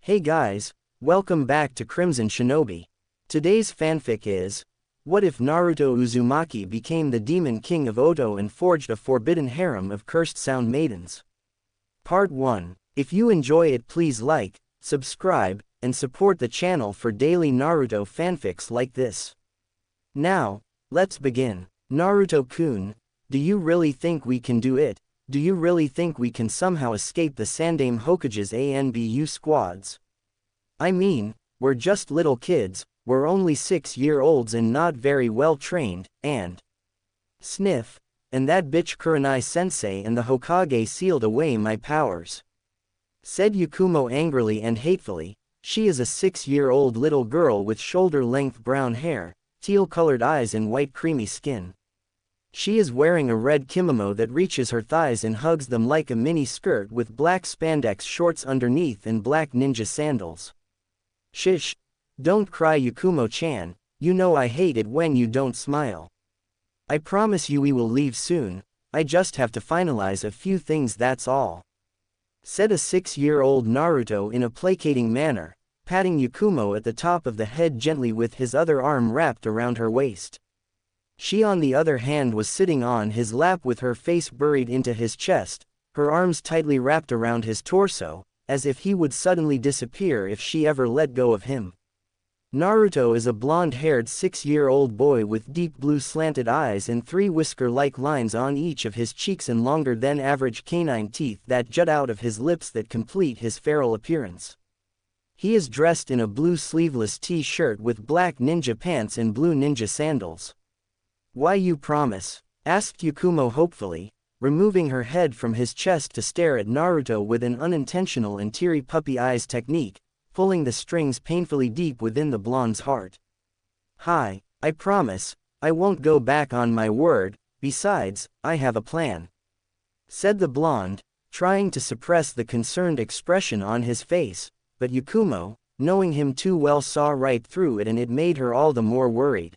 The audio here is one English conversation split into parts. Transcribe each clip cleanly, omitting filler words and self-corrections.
Hey guys, welcome back to Crimson Shinobi. Today's fanfic is, what if Naruto Uzumaki became the demon king of Oto and forged a forbidden harem of cursed Sound Maidens? Part 1. If you enjoy it, please like, subscribe, and support the channel for daily Naruto fanfics like this. Now, let's begin. Naruto-kun, do you really think we can do it? Do you really think we can somehow escape the Sandaime Hokage's ANBU squads? I mean, we're just little kids, we're only 6-year-olds and not very well trained, and sniff, and that bitch Kurenai-sensei and the Hokage sealed away my powers, said Yakumo angrily and hatefully. She is a 6-year-old little girl with shoulder-length brown hair, teal-colored eyes and white creamy skin. She is wearing a red kimono that reaches her thighs and hugs them like a mini skirt with black spandex shorts underneath and black ninja sandals. Shish. Don't cry, Yakumo-chan, you know I hate it when you don't smile. I promise you we will leave soon, I just have to finalize a few things, that's all, said a 6-year-old Naruto in a placating manner, patting Yakumo at the top of the head gently with his other arm wrapped around her waist. She on the other hand was sitting on his lap with her face buried into his chest, her arms tightly wrapped around his torso, as if he would suddenly disappear if she ever let go of him. Naruto is a blonde-haired 6-year-old boy with deep blue slanted eyes and 3 whisker-like lines on each of his cheeks and longer-than-average canine teeth that jut out of his lips that complete his feral appearance. He is dressed in a blue sleeveless t-shirt with black ninja pants and blue ninja sandals. Why, you promise? Asked Yakumo hopefully, removing her head from his chest to stare at Naruto with an unintentional and teary puppy eyes technique, pulling the strings painfully deep within the blonde's heart. Hi, I promise, I won't go back on my word, besides, I have a plan, said the blonde, trying to suppress the concerned expression on his face, but Yakumo, knowing him too well, saw right through it and it made her all the more worried.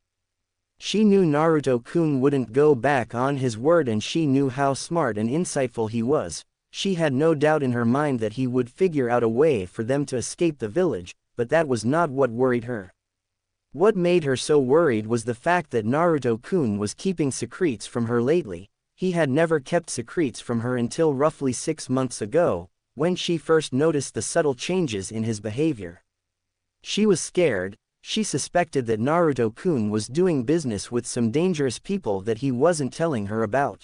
She knew Naruto-kun wouldn't go back on his word and she knew how smart and insightful he was. She had no doubt in her mind that he would figure out a way for them to escape the village, but that was not what worried her. What made her so worried was the fact that Naruto-kun was keeping secrets from her lately. He had never kept secrets from her until roughly 6 months ago, when she first noticed the subtle changes in his behavior. She was scared. She suspected that Naruto-kun was doing business with some dangerous people that he wasn't telling her about.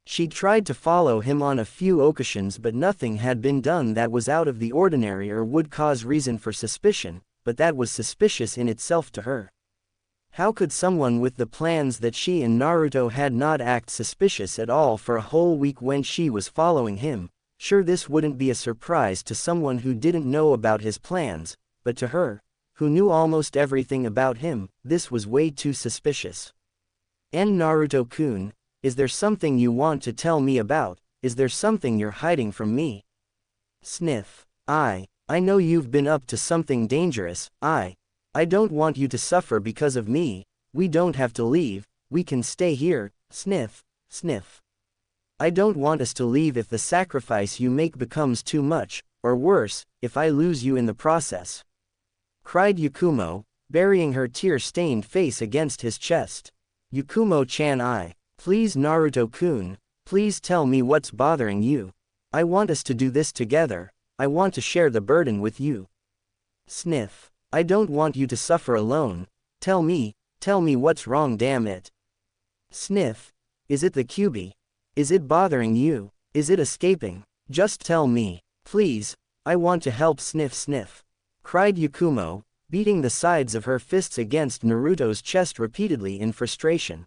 She'd tried to follow him on a few occasions but nothing had been done that was out of the ordinary or would cause reason for suspicion, but that was suspicious in itself to her. How could someone with the plans that she and Naruto had not act suspicious at all for a whole week when she was following him? Sure, this wouldn't be a surprise to someone who didn't know about his plans, but to her, who knew almost everything about him, this was way too suspicious. And Naruto-kun, is there something you want to tell me about? Is there something you're hiding from me? Sniff. I know you've been up to something dangerous. I don't want you to suffer because of me. We don't have to leave, we can stay here. Sniff, sniff. I don't want us to leave if the sacrifice you make becomes too much, or worse, if I lose you in the process, cried Yakumo, burying her tear-stained face against his chest. Yakumo-chan, please Naruto-kun, please tell me what's bothering you. I want us to do this together, I want to share the burden with you. Sniff. I don't want you to suffer alone. Tell me what's wrong, damn it. Sniff. Is it the QB? Is it bothering you? Is it escaping? Just tell me, please, I want to help. Sniff sniff, cried Yakumo, beating the sides of her fists against Naruto's chest repeatedly in frustration.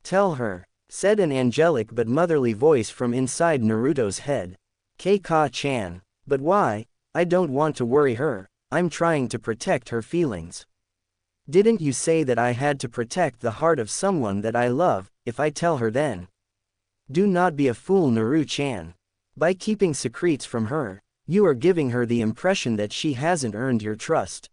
Tell her, said an angelic but motherly voice from inside Naruto's head. Keika-chan. But why? I don't want to worry her, I'm trying to protect her feelings. Didn't you say that I had to protect the heart of someone that I love, if I tell her then? Do not be a fool, Naru-chan. By keeping secrets from her, you are giving her the impression that she hasn't earned your trust.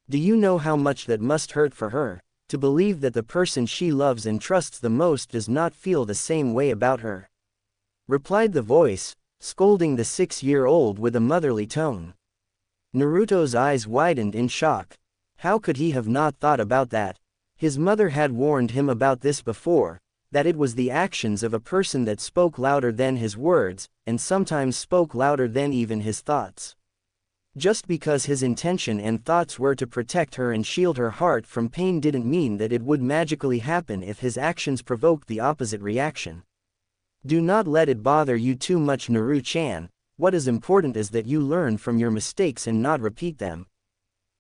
Do you know how much that must hurt for her, to believe that the person she loves and trusts the most does not feel the same way about her? Replied the voice, scolding the 6-year-old with a motherly tone. Naruto's eyes widened in shock. How could he have not thought about that? His mother had warned him about this before, that it was the actions of a person that spoke louder than his words, and sometimes spoke louder than even his thoughts. Just because his intention and thoughts were to protect her and shield her heart from pain didn't mean that it would magically happen if his actions provoked the opposite reaction. Do not let it bother you too much, Naru-chan. What is important is that you learn from your mistakes and not repeat them.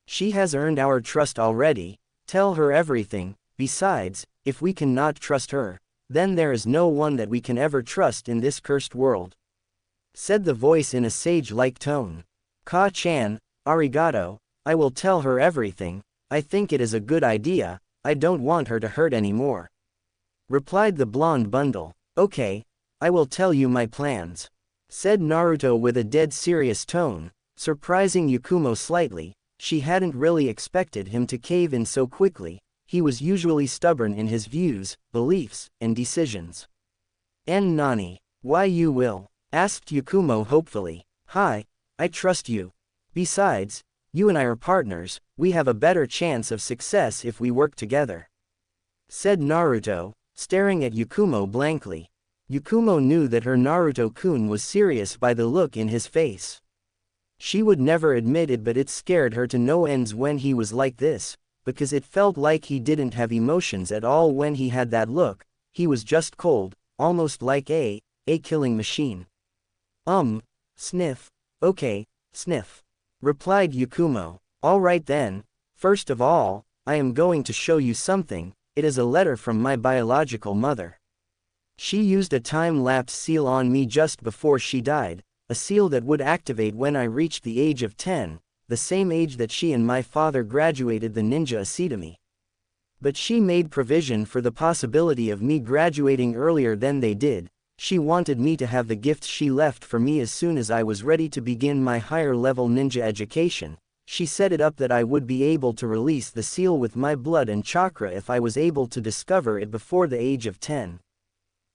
She has earned our trust already. Tell her everything. Besides, if we cannot trust her, then there is no one that we can ever trust in this cursed world," said the voice in a sage-like tone. "Ka-chan, arigato, I will tell her everything. I think it is a good idea. I don't want her to hurt anymore," replied the blonde bundle. "Okay, I will tell you my plans," said Naruto with a dead serious tone, surprising Yakumo slightly. She hadn't really expected him to cave in so quickly. He was usually stubborn in his views, beliefs, and decisions. "En nani? Why you will?" asked Yakumo hopefully. "Hi, I trust you. Besides, you and I are partners, we have a better chance of success if we work together," said Naruto, staring at Yakumo blankly. Yakumo knew that her Naruto-kun was serious by the look in his face. She would never admit it, but it scared her to no ends when he was like this, because it felt like he didn't have emotions at all when he had that look. He was just cold, almost like a killing machine. Sniff. "Okay, sniff," replied Yakumo. "All right then. First of all, I am going to show you something. It is a letter from my biological mother. She used a time-lapse seal on me just before she died, a seal that would activate when I reached the age of 10, the same age that she and my father graduated the Ninja Academy. But she made provision for the possibility of me graduating earlier than they did. She wanted me to have the gifts she left for me as soon as I was ready to begin my higher-level ninja education. She set it up that I would be able to release the seal with my blood and chakra if I was able to discover it before the age of 10.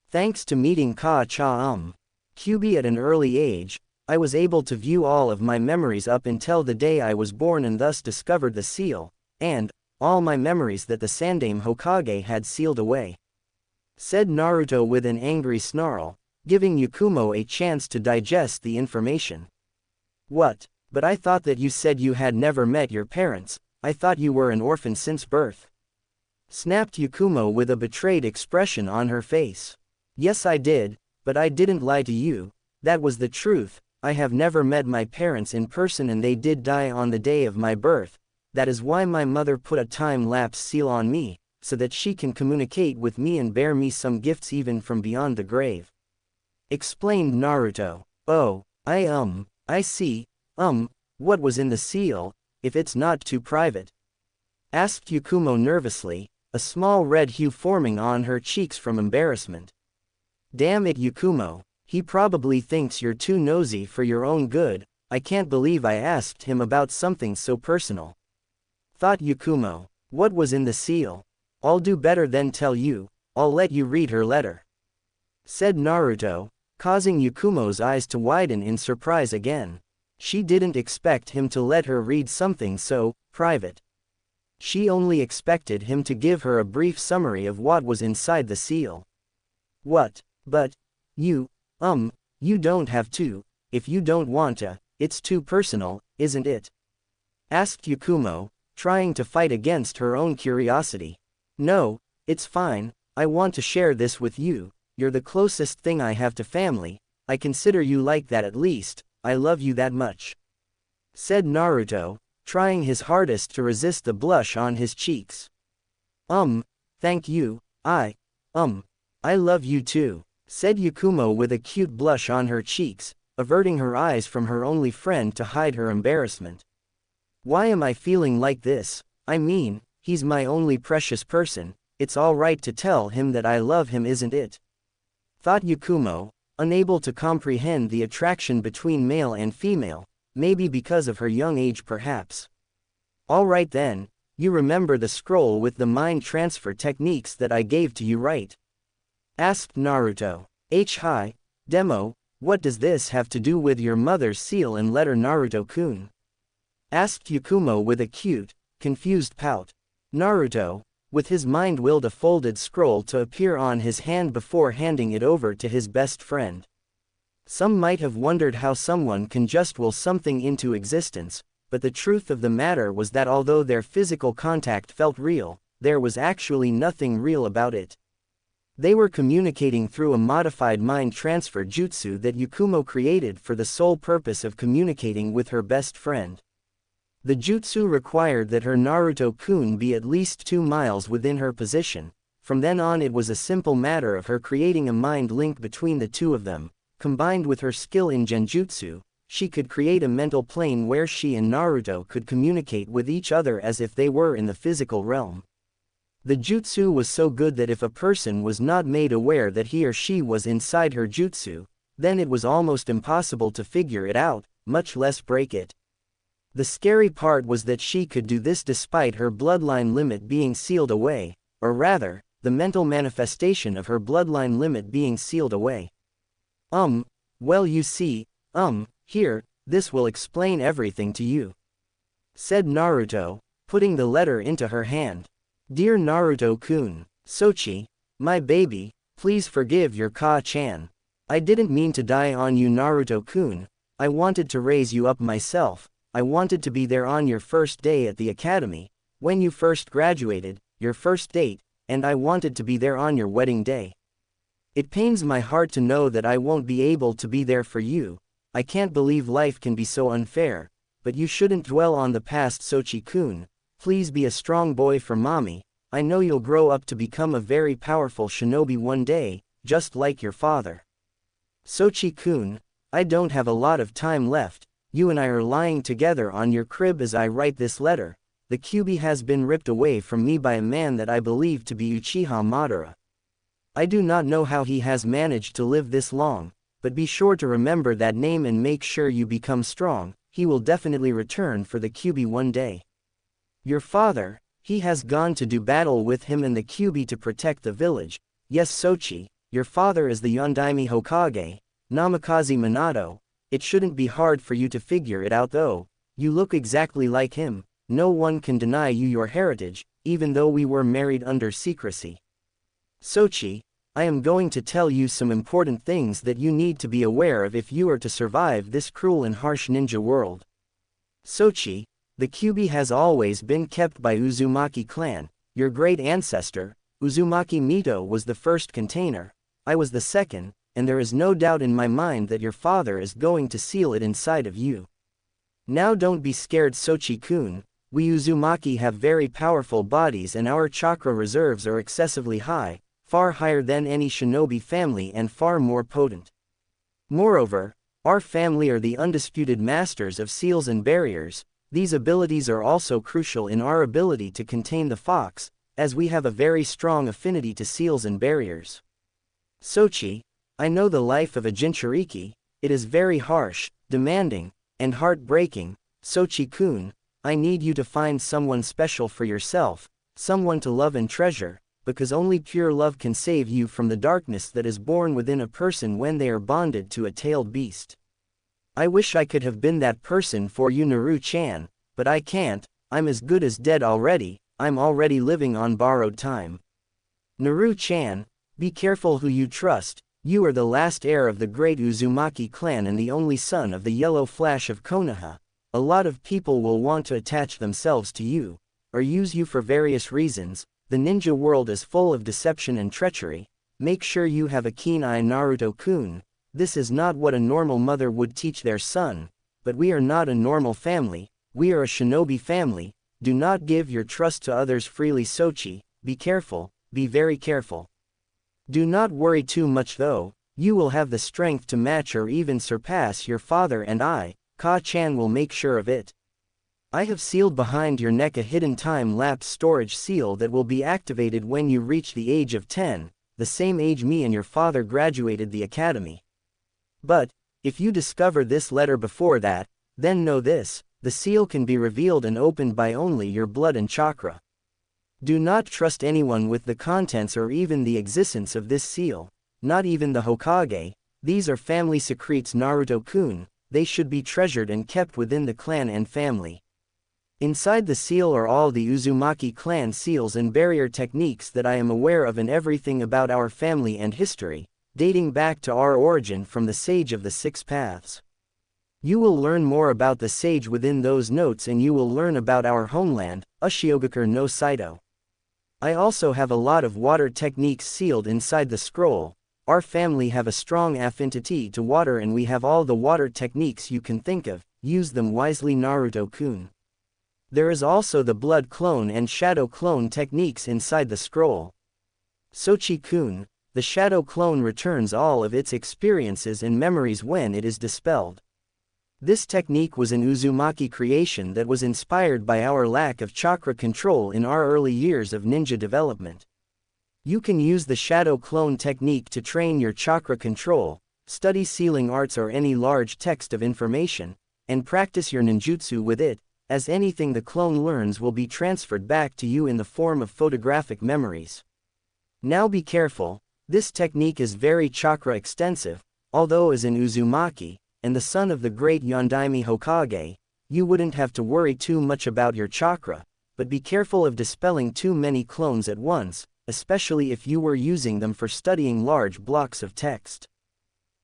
Thanks to meeting QB at an early age, I was able to view all of my memories up until the day I was born and thus discovered the seal, and all my memories that the Sandaime Hokage had sealed away," said Naruto with an angry snarl, giving Yakumo a chance to digest the information. "What? But I thought that you said you had never met your parents. I thought you were an orphan since birth," snapped Yakumo with a betrayed expression on her face. "Yes, I did, but I didn't lie to you. That was the truth. I have never met my parents in person and they did die on the day of my birth. That is why my mother put a time-lapse seal on me, so that she can communicate with me and bear me some gifts even from beyond the grave," explained Naruto. "Oh, I see. What was in the seal, if it's not too private?" asked Yakumo nervously, a small red hue forming on her cheeks from embarrassment. "Damn it, Yakumo. He probably thinks you're too nosy for your own good. I can't believe I asked him about something so personal," thought Yakumo. "What was in the seal? I'll do better than tell you. I'll let you read her letter," said Naruto, causing Yakumo's eyes to widen in surprise again. She didn't expect him to let her read something so private. She only expected him to give her a brief summary of what was inside the seal. "What? But you don't have to, if you don't want to. It's too personal, isn't it?" asked Yakumo, trying to fight against her own curiosity. "No, it's fine. I want to share this with you. You're the closest thing I have to family. I consider you like that at least. I love you that much," said Naruto, trying his hardest to resist the blush on his cheeks. Thank you. I love you too," said Yakumo with a cute blush on her cheeks, averting her eyes from her only friend to hide her embarrassment. "Why am I feeling like this? I mean, he's my only precious person. It's all right to tell him that I love him, isn't it?" thought Yakumo, unable to comprehend the attraction between male and female, maybe because of her young age perhaps. "All right then, you remember the scroll with the mind transfer techniques that I gave to you, right?" asked Naruto. Hi, Demo, what does this have to do with your mother's seal and letter, Naruto-kun?" asked Yakumo with a cute, confused pout. Naruto, with his mind, willed a folded scroll to appear on his hand before handing it over to his best friend. Some might have wondered how someone can just will something into existence, but the truth of the matter was that although their physical contact felt real, there was actually nothing real about it. They were communicating through a modified mind transfer jutsu that Yakumo created for the sole purpose of communicating with her best friend. The jutsu required that her Naruto-kun be at least 2 miles within her position. From then on, it was a simple matter of her creating a mind link between the two of them. Combined with her skill in genjutsu, she could create a mental plane where she and Naruto could communicate with each other as if they were in the physical realm. The jutsu was so good that if a person was not made aware that he or she was inside her jutsu, then it was almost impossible to figure it out, much less break it. The scary part was that she could do this despite her bloodline limit being sealed away, or rather, the mental manifestation of her bloodline limit being sealed away. Well, you see, here, this will explain everything to you," said Naruto, putting the letter into her hand. "Dear Naruto-kun, Sochi, my baby, please forgive your Ka-chan. I didn't mean to die on you, Naruto-kun. I wanted to raise you up myself. I wanted to be there on your first day at the academy, when you first graduated, your first date, and I wanted to be there on your wedding day. It pains my heart to know that I won't be able to be there for you. I can't believe life can be so unfair, but you shouldn't dwell on the past, Sochi-kun. Please be a strong boy for mommy. I know you'll grow up to become a very powerful shinobi one day, just like your father. Sochi-kun, I don't have a lot of time left. You and I are lying together on your crib as I write this letter. The Kyuubi has been ripped away from me by a man that I believe to be Uchiha Madara. I do not know how he has managed to live this long, but be sure to remember that name and make sure you become strong. He will definitely return for the Kyuubi one day. Your father, he has gone to do battle with him and the Kyuubi to protect the village. Yes, Sochi, your father is the Yondaime Hokage, Namikaze Minato. It shouldn't be hard for you to figure it out though. You look exactly like him. No one can deny you your heritage, even though we were married under secrecy. Sochi, I am going to tell you some important things that you need to be aware of if you are to survive this cruel and harsh ninja world. Sochi, the Kyuubi has always been kept by Uzumaki clan. Your great ancestor, Uzumaki Mito, was the first container. I was the second, and there is no doubt in my mind that your father is going to seal it inside of you. Now don't be scared, Sochi-kun. We Uzumaki have very powerful bodies and our chakra reserves are excessively high, far higher than any shinobi family and far more potent. Moreover, our family are the undisputed masters of seals and barriers. These abilities are also crucial in our ability to contain the fox, as we have a very strong affinity to seals and barriers. Sochi, I know the life of a Jinchuriki. It is very harsh, demanding, and heartbreaking. Sochi-kun, I need you to find someone special for yourself, someone to love and treasure, because only pure love can save you from the darkness that is born within a person when they are bonded to a tailed beast. I wish I could have been that person for you, Naru-chan, but I can't. I'm as good as dead already. I'm already living on borrowed time. Naru-chan, be careful who you trust. You are the last heir of the great Uzumaki clan and the only son of the Yellow Flash of Konoha. A lot of people will want to attach themselves to you, or use you for various reasons. The ninja world is full of deception and treachery. Make sure you have a keen eye, Naruto-kun. This is not what a normal mother would teach their son, but we are not a normal family. We are a shinobi family. Do not give your trust to others freely, Sochi. Be careful, be very careful. Do not worry too much though. You will have the strength to match or even surpass your father, and I, Ka-chan, will make sure of it. I have sealed behind your neck a hidden time-lapse storage seal that will be activated when you reach the age of 10, the same age me and your father graduated the academy. But, if you discover this letter before that, then know this: the seal can be revealed and opened by only your blood and chakra. Do not trust anyone with the contents or even the existence of this seal, not even the Hokage. These are family secrets, Naruto-kun. They should be treasured and kept within the clan and family. Inside the seal are all the Uzumaki clan seals and barrier techniques that I am aware of and everything about our family and history, dating back to our origin from the Sage of the Six Paths. You will learn more about the sage within those notes and you will learn about our homeland, Otogakure no Saito. I also have a lot of water techniques sealed inside the scroll. Our family have a strong affinity to water and we have all the water techniques you can think of, use them wisely Naruto-kun. There is also the blood clone and shadow clone techniques inside the scroll. Sochi-kun, the shadow clone returns all of its experiences and memories when it is dispelled. This technique was an Uzumaki creation that was inspired by our lack of chakra control in our early years of ninja development. You can use the shadow clone technique to train your chakra control, study sealing arts or any large text of information, and practice your ninjutsu with it, as anything the clone learns will be transferred back to you in the form of photographic memories. Now be careful, this technique is very chakra extensive, although as an Uzumaki, and the son of the great Yondaime Hokage, you wouldn't have to worry too much about your chakra, but be careful of dispelling too many clones at once, especially if you were using them for studying large blocks of text.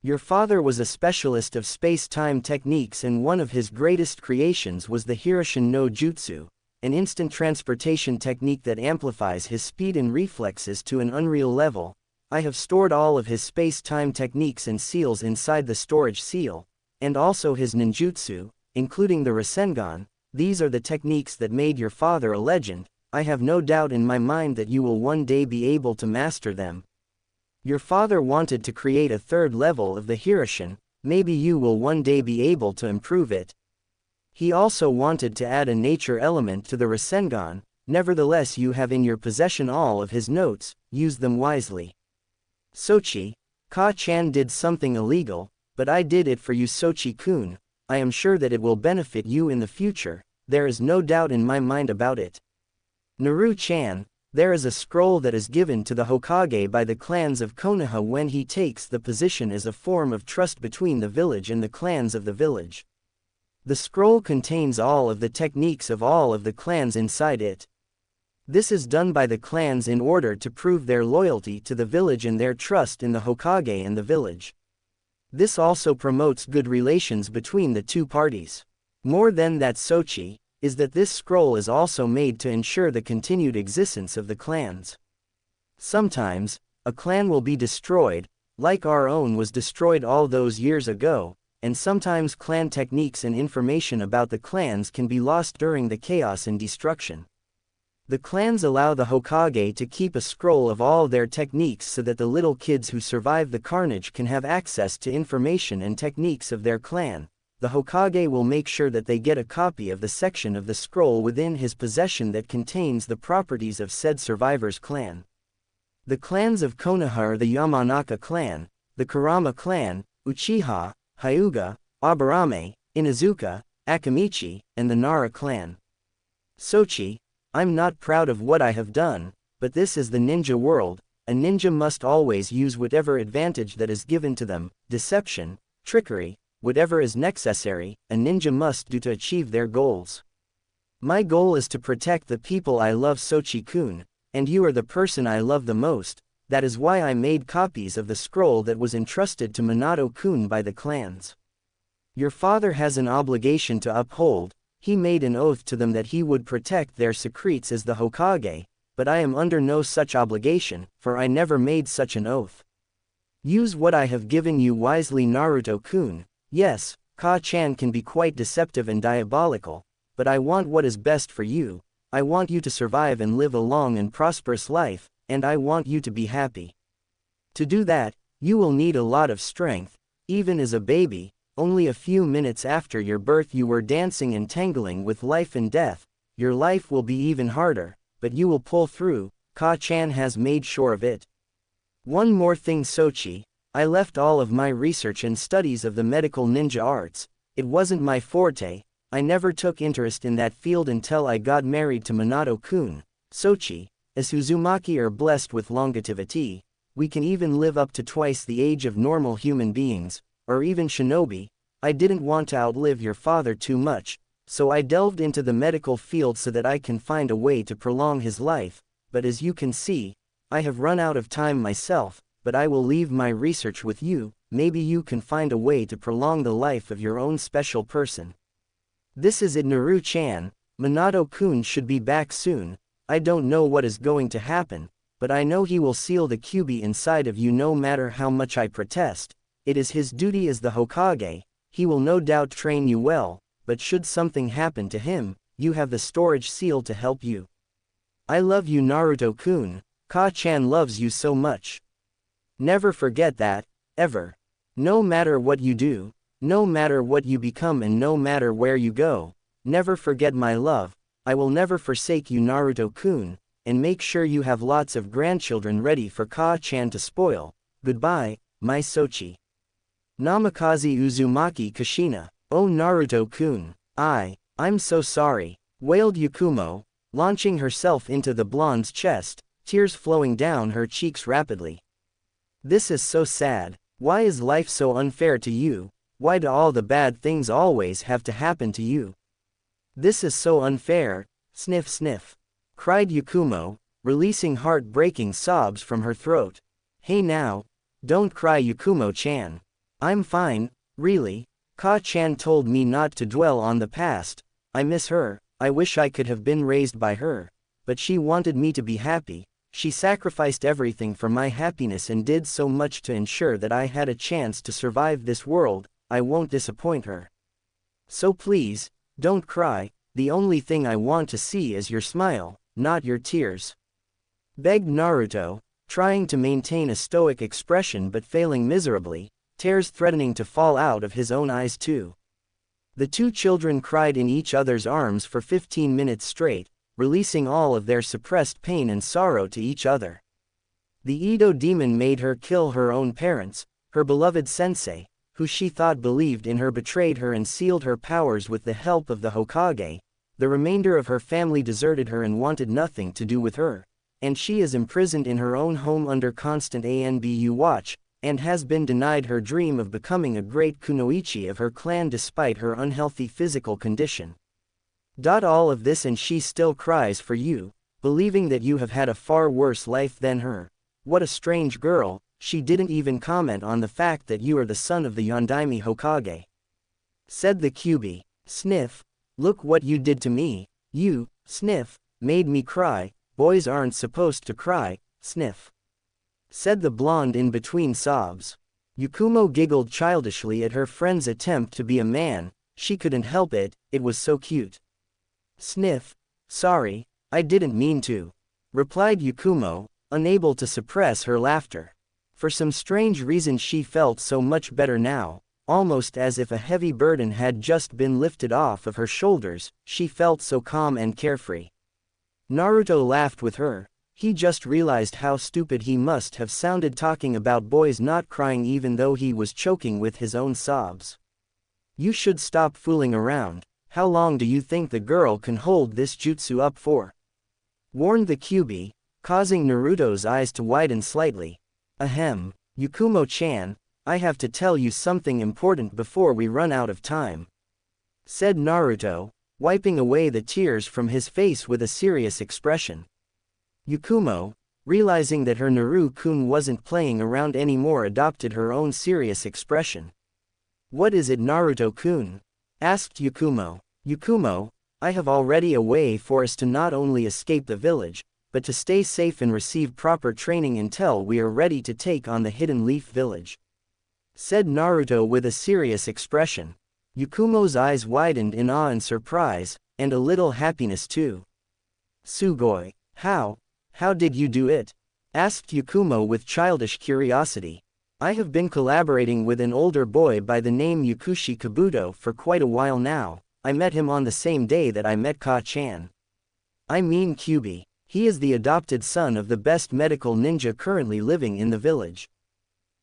Your father was a specialist of space-time techniques and one of his greatest creations was the Hiroshin no Jutsu, an instant transportation technique that amplifies his speed and reflexes to an unreal level. I have stored all of his space-time techniques and seals inside the storage seal, and also his ninjutsu, including the Rasengan. These are the techniques that made your father a legend. I have no doubt in my mind that you will one day be able to master them. Your father wanted to create a third level of the Hiroshin, maybe you will one day be able to improve it. He also wanted to add a nature element to the Rasengan, nevertheless you have in your possession all of his notes, use them wisely. Sochi, Ka-chan did something illegal, but I did it for you Sochi-kun. I am sure that it will benefit you in the future, there is no doubt in my mind about it. Naru-chan, there is a scroll that is given to the Hokage by the clans of Konoha when he takes the position as a form of trust between the village and the clans of the village. The scroll contains all of the techniques of all of the clans inside it. This is done by the clans in order to prove their loyalty to the village and their trust in the Hokage and the village. This also promotes good relations between the two parties. More than that Sochi, is that this scroll is also made to ensure the continued existence of the clans. Sometimes, a clan will be destroyed, like our own was destroyed all those years ago, and sometimes clan techniques and information about the clans can be lost during the chaos and destruction. The clans allow the Hokage to keep a scroll of all their techniques so that the little kids who survive the carnage can have access to information and techniques of their clan. The Hokage will make sure that they get a copy of the section of the scroll within his possession that contains the properties of said survivor's clan. The clans of Konoha are the Yamanaka clan, the Kurama clan, Uchiha, Hyuga, Aburame, Inuzuka, Akamichi, and the Nara clan. Sochi, I'm not proud of what I have done, but this is the ninja world. A ninja must always use whatever advantage that is given to them, deception, trickery, whatever is necessary, a ninja must do to achieve their goals. My goal is to protect the people I love Sochi-kun, and you are the person I love the most. That is why I made copies of the scroll that was entrusted to Minato-kun by the clans. Your father has an obligation to uphold. He made an oath to them that he would protect their secrets as the Hokage, but I am under no such obligation, for I never made such an oath. Use what I have given you wisely Naruto-kun. Yes, Ka-chan can be quite deceptive and diabolical, but I want what is best for you. I want you to survive and live a long and prosperous life, and I want you to be happy. To do that, you will need a lot of strength. Even as a baby, only a few minutes after your birth you were dancing and tangling with life and death. Your life will be even harder, but you will pull through. Ka-chan has made sure of it. One more thing Sochi, I left all of my research and studies of the medical ninja arts. It wasn't my forte. I never took interest in that field until I got married to Minato-kun. Sochi, as Uzumaki are blessed with longevity, we can even live up to twice the age of normal human beings, or even Shinobi. I didn't want to outlive your father too much, So I delved into the medical field so that I can find a way to prolong his life, but as you can see, I have run out of time myself, but I will leave my research with you, maybe you can find a way to prolong the life of your own special person. This is it, Naru-chan. Minato-kun should be back soon. I don't know what is going to happen, but I know he will seal the Kyuubi inside of you no matter how much I protest. It is his duty as the Hokage. He will no doubt train you well, but should something happen to him, you have the storage seal to help you. I love you, Naruto-kun. Ka-chan loves you so much. Never forget that, ever. No matter what you do, no matter what you become and no matter where you go, never forget my love. I will never forsake you, Naruto-kun, and make sure you have lots of grandchildren ready for Ka-chan to spoil. Goodbye, my Sochi. Namikaze Uzumaki Kushina. Oh Naruto-kun. I'm so sorry, wailed Yakumo, launching herself into the blonde's chest, tears flowing down her cheeks rapidly. This is so sad. Why is life so unfair to you? Why do all the bad things always have to happen to you? This is so unfair, sniff sniff, cried Yakumo, releasing heart-breaking sobs from her throat. Hey now, don't cry, Yakumo-chan. I'm fine, really. Ka-chan told me not to dwell on the past. I miss her. I wish I could have been raised by her. But she wanted me to be happy. She sacrificed everything for my happiness and did so much to ensure that I had a chance to survive this world. I won't disappoint her. So please, don't cry. The only thing I want to see is your smile, not your tears. Begged Naruto, trying to maintain a stoic expression but failing miserably, tears threatening to fall out of his own eyes too. The two children cried in each other's arms for 15 minutes straight, releasing all of their suppressed pain and sorrow to each other. The Edo demon made her kill her own parents, her beloved sensei, who she thought believed in her, betrayed her and sealed her powers with the help of the Hokage. The remainder of her family deserted her and wanted nothing to do with her, and she is imprisoned in her own home under constant ANBU watch, and has been denied her dream of becoming a great kunoichi of her clan despite her unhealthy physical condition. All of this and she still cries for you, believing that you have had a far worse life than her. What a strange girl. She didn't even comment on the fact that you are the son of the Yondaime Hokage. Said the Kyuubi. Sniff. Look what you did to me. You, sniff, made me cry. Boys aren't supposed to cry, sniff. Said the blonde in between sobs. Yakumo giggled childishly at her friend's attempt to be a man. She couldn't help it, it was so cute. Sniff. Sorry, I didn't mean to, replied Yakumo, unable to suppress her laughter. For some strange reason she felt so much better now, almost as if a heavy burden had just been lifted off of her shoulders. She felt so calm and carefree. Naruto laughed with her. He just realized how stupid he must have sounded talking about boys not crying even though he was choking with his own sobs. You should stop fooling around. How long do you think the girl can hold this jutsu up for? Warned the Kyuubi, causing Naruto's eyes to widen slightly. Ahem, Yakumo-chan, I have to tell you something important before we run out of time. Said Naruto, wiping away the tears from his face with a serious expression. Yakumo, realizing that her Naru-kun wasn't playing around anymore, adopted her own serious expression. What is it, Naruto-kun? Asked Yakumo. Yakumo, I have already a way for us to not only escape the village, but to stay safe and receive proper training until we are ready to take on the Hidden Leaf Village. Said Naruto with a serious expression. Yakumo's eyes widened in awe and surprise, and a little happiness too. Sugoi, how did you do it? Asked Yakumo with childish curiosity. I have been collaborating with an older boy by the name Yakushi Kabuto for quite a while now. I met him on the same day that I met Ka-chan. I mean Kyuubi. He is the adopted son of the best medical ninja currently living in the village.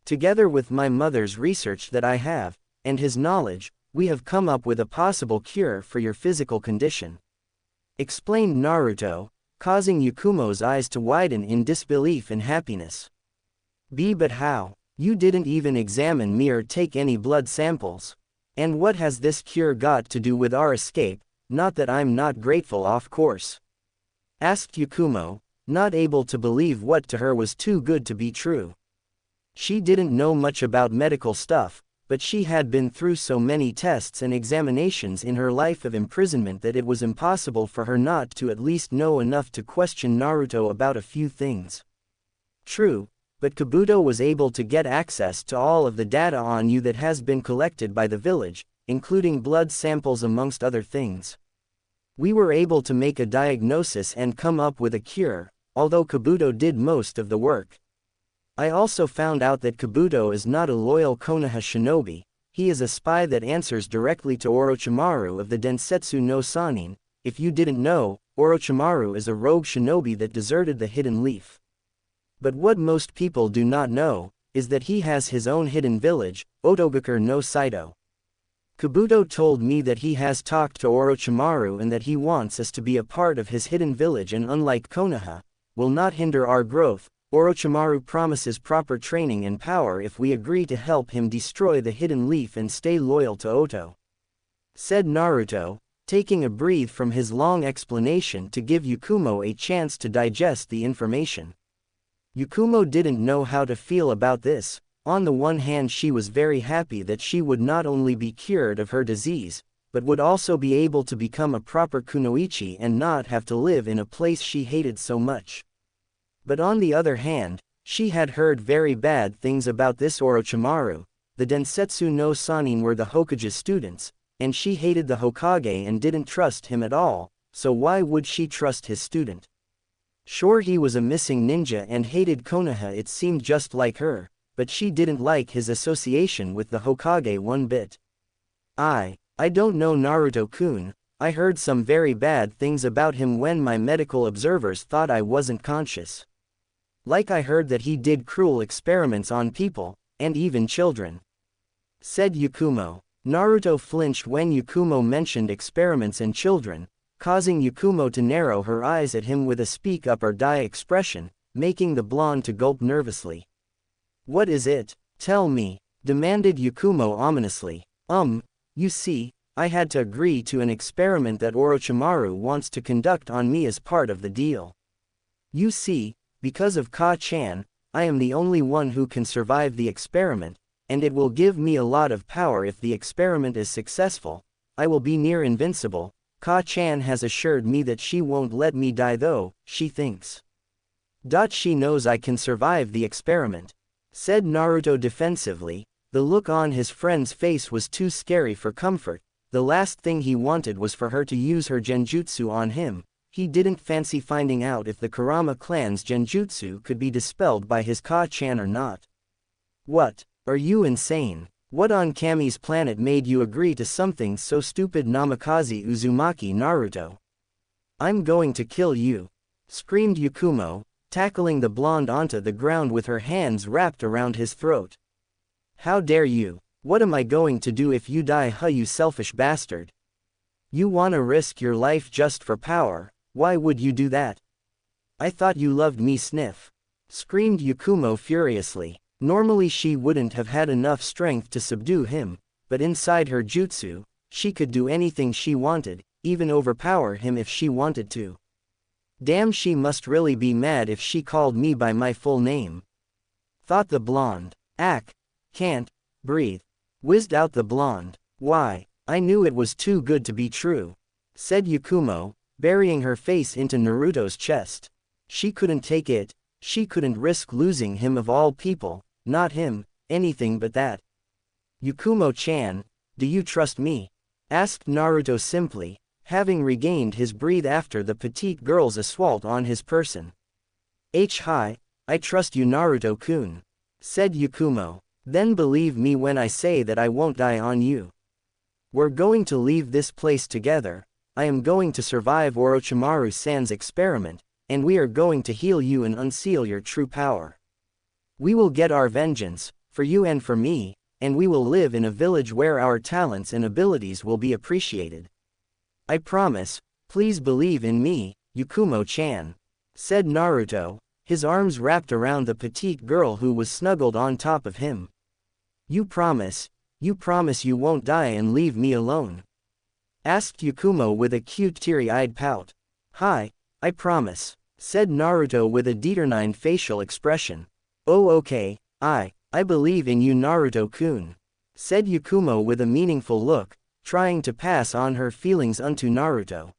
Together with my mother's research that I have, and his knowledge, we have come up with a possible cure for your physical condition. Explained Naruto, causing Yakumo's eyes to widen in disbelief and happiness. But how? You didn't even examine me or take any blood samples. And what has this cure got to do with our escape? not that I'm not grateful, of course. Asked Yakumo, not able to believe what to her was too good to be true. She didn't know much about medical stuff, but she had been through so many tests and examinations in her life of imprisonment that it was impossible for her not to at least know enough to question Naruto about a few things. True, but Kabuto was able to get access to all of the data on you that has been collected by the village, including blood samples amongst other things. We were able to make a diagnosis and come up with a cure, although Kabuto did most of the work. I also found out that Kabuto is not a loyal Konoha shinobi, he is a spy that answers directly to Orochimaru of the Densetsu no Sannin. If you didn't know, Orochimaru is a rogue shinobi that deserted the Hidden Leaf. But what most people do not know, is that he has his own hidden village, Otogakure no Saito. Kabuto told me that he has talked to Orochimaru and that he wants us to be a part of his hidden village and unlike Konoha, will not hinder our growth. Orochimaru promises proper training and power if we agree to help him destroy the Hidden Leaf and stay loyal to Oto. Said Naruto, taking a breath from his long explanation to give Yakumo a chance to digest the information. Yakumo didn't know how to feel about this. On the one hand, she was very happy that she would not only be cured of her disease, but would also be able to become a proper kunoichi and not have to live in a place she hated so much. But on the other hand, she had heard very bad things about this Orochimaru. The Densetsu no Sannin were the Hokage's students, and she hated the Hokage and didn't trust him at all, so why would she trust his student? Sure, he was a missing ninja and hated Konoha, it seemed just like her, but she didn't like his association with the Hokage one bit. I don't know, Naruto-kun, I heard some very bad things about him when my medical observers thought I wasn't conscious. Like I heard that he did cruel experiments on people, and even children. Said Yakumo. Naruto flinched when Yakumo mentioned experiments and children, causing Yakumo to narrow her eyes at him with a speak up or die expression, making the blonde to gulp nervously. What is it? Tell me, demanded Yakumo ominously. You see, I had to agree to an experiment that Orochimaru wants to conduct on me as part of the deal. You see, because of Ka-chan, I am the only one who can survive the experiment, and it will give me a lot of power if the experiment is successful. I will be near invincible. Ka-chan has assured me that she won't let me die though, she thinks. She knows I can survive the experiment. Said Naruto defensively. The look on his friend's face was too scary for comfort. The last thing he wanted was for her to use her genjutsu on him. He didn't fancy finding out if the Kurama clan's genjutsu could be dispelled by his Ka-chan or not. What? Are you insane? What on Kami's planet made you agree to something so stupid? Namikaze Uzumaki Naruto. I'm going to kill you! Screamed Yakumo, tackling the blonde onto the ground with her hands wrapped around his throat. How dare you? What am I going to do if you die, you selfish bastard? You wanna risk your life just for power? Why would you do that? I thought you loved me, sniff! Screamed Yakumo furiously. Normally she wouldn't have had enough strength to subdue him, but inside her jutsu, she could do anything she wanted, even overpower him if she wanted to. Damn, she must really be mad if she called me by my full name. Thought the blonde. Can't breathe. Whizzed out the blonde. Why, I knew it was too good to be true. Said Yakumo, burying her face into Naruto's chest. She couldn't take it, she couldn't risk losing him of all people, not him, anything but that. Yakumo-chan, do you trust me? Asked Naruto simply, having regained his breath after the petite girl's assault on his person. I trust you, Naruto-kun. Said Yakumo. Then believe me when I say that I won't die on you. We're going to leave this place together. I am going to survive Orochimaru-san's experiment, and we are going to heal you and unseal your true power. We will get our vengeance, for you and for me, and we will live in a village where our talents and abilities will be appreciated. I promise, please believe in me, Yakumo-chan. Said Naruto, his arms wrapped around the petite girl who was snuggled on top of him. You promise you won't die and leave me alone? asked Yakumo with a cute teary-eyed pout. Hi, I promise, said Naruto with a determined facial expression. Oh okay, I believe in you Naruto-kun, said Yakumo with a meaningful look, trying to pass on her feelings unto Naruto.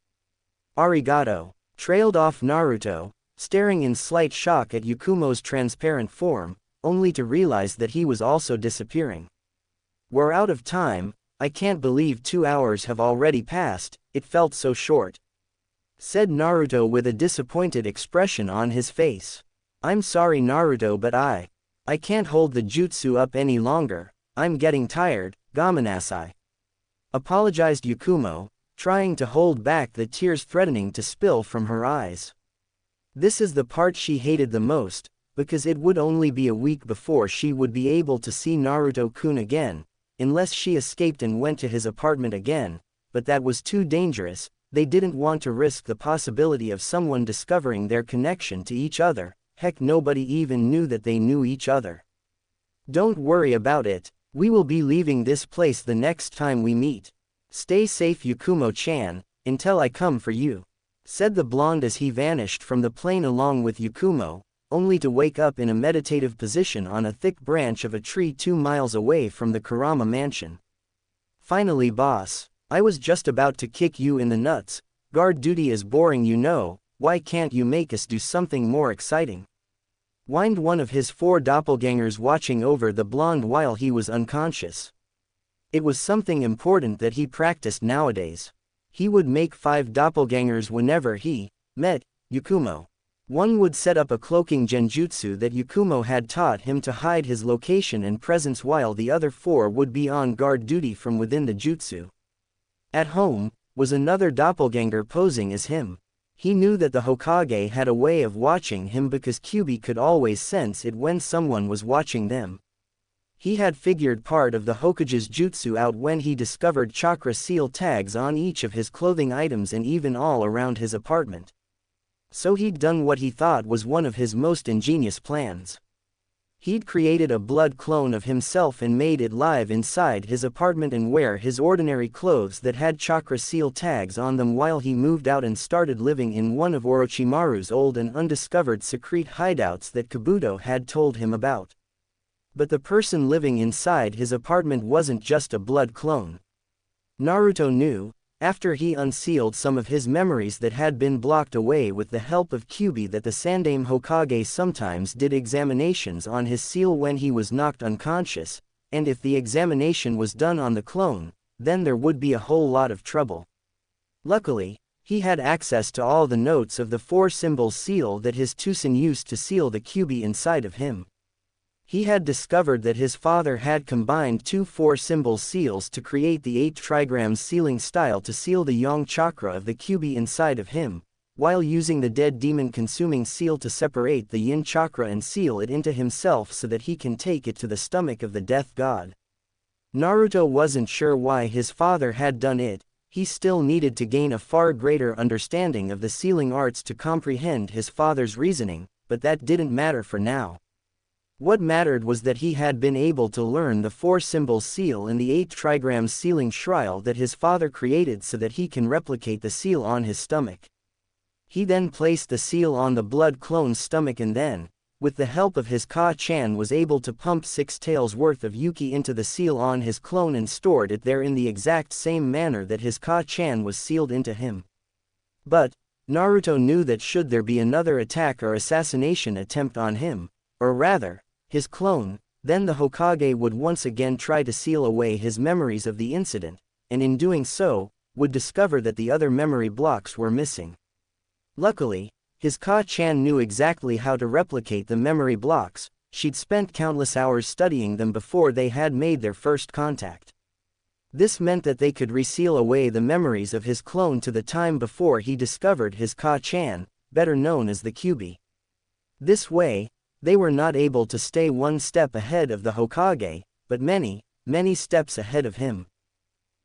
Arigato, trailed off Naruto, staring in slight shock at Yakumo's transparent form, only to realize that he was also disappearing. We're out of time, I can't believe 2 hours have already passed, it felt so short, said Naruto with a disappointed expression on his face. I'm sorry Naruto but I can't hold the jutsu up any longer, I'm getting tired, gomenasai, apologized Yakumo, trying to hold back the tears threatening to spill from her eyes. This is the part she hated the most, because it would only be a week before she would be able to see Naruto-kun again, unless she escaped and went to his apartment again, but that was too dangerous. They didn't want to risk the possibility of someone discovering their connection to each other. Heck, nobody even knew that they knew each other. Don't worry about it, we will be leaving this place the next time we meet. Stay safe Yakumo-chan, until I come for you, said the blonde as he vanished from the plane along with Yakumo, only to wake up in a meditative position on a thick branch of a tree 2 miles away from the Kurama mansion. Finally boss, I was just about to kick you in the nuts. Guard duty is boring you know, why can't you make us do something more exciting? Whined one of his 4 doppelgangers watching over the blonde while he was unconscious. It was something important that he practiced nowadays. He would make 5 doppelgangers whenever he met Yakumo. One would set up a cloaking genjutsu that Yakumo had taught him to hide his location and presence while the other 4 would be on guard duty from within the jutsu. At home, was another doppelganger posing as him. He knew that the Hokage had a way of watching him because Kyuubi could always sense it when someone was watching them. He had figured part of the Hokage's jutsu out when he discovered chakra seal tags on each of his clothing items and even all around his apartment. So he'd done what he thought was one of his most ingenious plans. He'd created a blood clone of himself and made it live inside his apartment and wear his ordinary clothes that had chakra seal tags on them while he moved out and started living in one of Orochimaru's old and undiscovered secret hideouts that Kabuto had told him about. But the person living inside his apartment wasn't just a blood clone. Naruto knew, after he unsealed some of his memories that had been blocked away with the help of Kyuubi, that the Sandaime Hokage sometimes did examinations on his seal when he was knocked unconscious, and if the examination was done on the clone, then there would be a whole lot of trouble. Luckily, he had access to all the notes of the 4-symbol seal that his Tusen used to seal the Kyuubi inside of him. He had discovered that his father had combined 2 4-symbol seals to create the 8 trigram sealing style to seal the yang chakra of the Kyuubi inside of him, while using the dead demon consuming seal to separate the yin chakra and seal it into himself so that he can take it to the stomach of the death god. Naruto wasn't sure why his father had done it. He still needed to gain a far greater understanding of the sealing arts to comprehend his father's reasoning, but that didn't matter for now. What mattered was that he had been able to learn the 4-symbol seal and the 8 trigram sealing shrine that his father created so that he can replicate the seal on his stomach. He then placed the seal on the blood clone's stomach and then, with the help of his Ka-chan, was able to pump 6 taels worth of Yuki into the seal on his clone and stored it there in the exact same manner that his Ka-chan was sealed into him. But, Naruto knew that should there be another attack or assassination attempt on him, or rather, his clone, then the Hokage would once again try to seal away his memories of the incident, and in doing so, would discover that the other memory blocks were missing. Luckily, his Ka-chan knew exactly how to replicate the memory blocks. She'd spent countless hours studying them before they had made their first contact. This meant that they could reseal away the memories of his clone to the time before he discovered his Ka-chan, better known as the Kyuubi. This way, they were not able to stay one step ahead of the Hokage, but many, many steps ahead of him.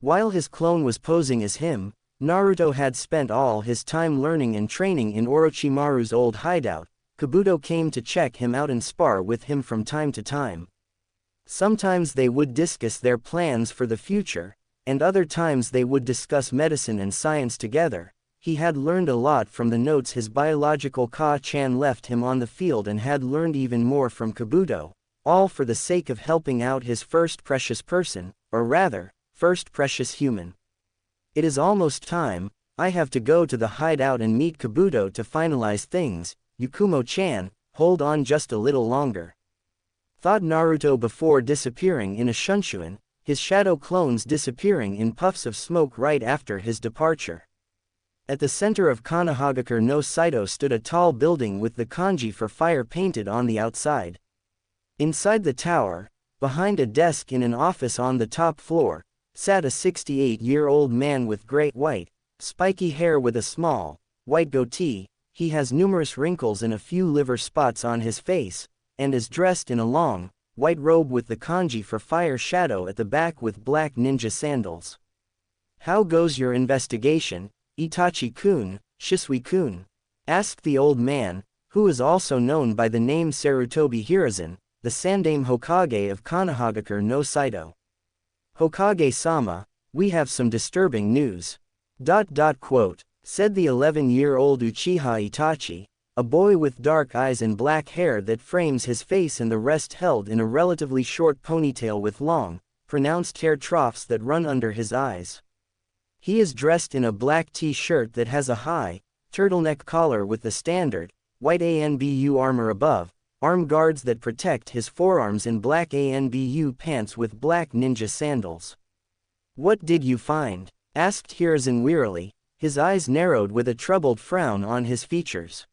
While his clone was posing as him, Naruto had spent all his time learning and training in Orochimaru's old hideout. Kabuto came to check him out and spar with him from time to time. Sometimes they would discuss their plans for the future, and other times they would discuss medicine and science together. He had learned a lot from the notes his biological Ka-chan left him on the field and had learned even more from Kabuto, all for the sake of helping out his first precious person, or rather, first precious human. It is almost time. I have to go to the hideout and meet Kabuto to finalize things. Yakumo-chan, hold on just a little longer, thought Naruto before disappearing in a Shunshuin, his shadow clones disappearing in puffs of smoke right after his departure. At the center of Konohagakure no Saito stood a tall building with the kanji for fire painted on the outside. Inside the tower, behind a desk in an office on the top floor, sat a 68-year-old man with white, spiky hair with a small, white goatee. He has numerous wrinkles and a few liver spots on his face, and is dressed in a long, white robe with the kanji for fire shadow at the back with black ninja sandals. "How goes your investigation, Itachi-kun, Shisui-kun?" asked the old man, who is also known by the name Sarutobi Hiruzen, the Sandaime Hokage of Konohagakure no Saito. "Hokage-sama, we have some disturbing news." Said the 11-year-old Uchiha Itachi, a boy with dark eyes and black hair that frames his face and the rest held in a relatively short ponytail with long, pronounced hair troughs that run under his eyes. He is dressed in a black t-shirt that has a high, turtleneck collar with the standard, white ANBU armor above, arm guards that protect his forearms and black ANBU pants with black ninja sandals. "What did you find?" asked Hiruzen wearily, his eyes narrowed with a troubled frown on his features.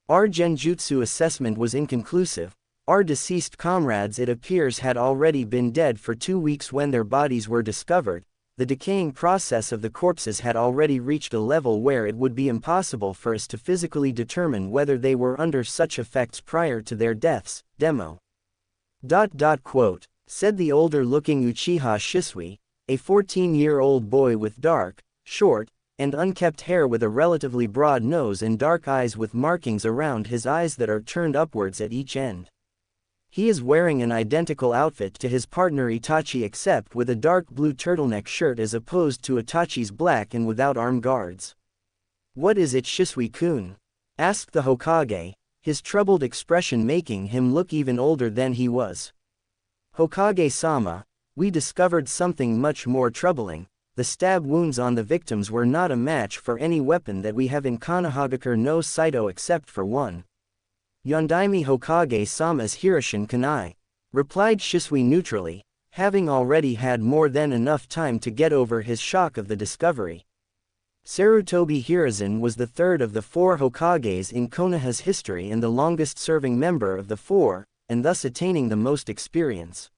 "Our genjutsu assessment was inconclusive. Our deceased comrades it appears had already been dead for 2 weeks when their bodies were discovered. The decaying process of the corpses had already reached a level where it would be impossible for us to physically determine whether they were under such effects prior to their deaths." Demo. Said the older-looking Uchiha Shisui, a 14-year-old boy with dark, short, and unkempt hair with a relatively broad nose and dark eyes with markings around his eyes that are turned upwards at each end. He is wearing an identical outfit to his partner Itachi except with a dark blue turtleneck shirt as opposed to Itachi's black and without arm guards. "What is it, Shisui-kun?" asked the Hokage, his troubled expression making him look even older than he was. "Hokage-sama, we discovered something much more troubling. The stab wounds on the victims were not a match for any weapon that we have in Konohagakure no Saito except for one. Yondaime Hokage-sama's Hiroshin kunai," replied Shisui neutrally, having already had more than enough time to get over his shock of the discovery. Sarutobi Hiruzen was the third of the 4 Hokages in Konoha's history and the longest-serving member of the 4, and thus attaining the most experience.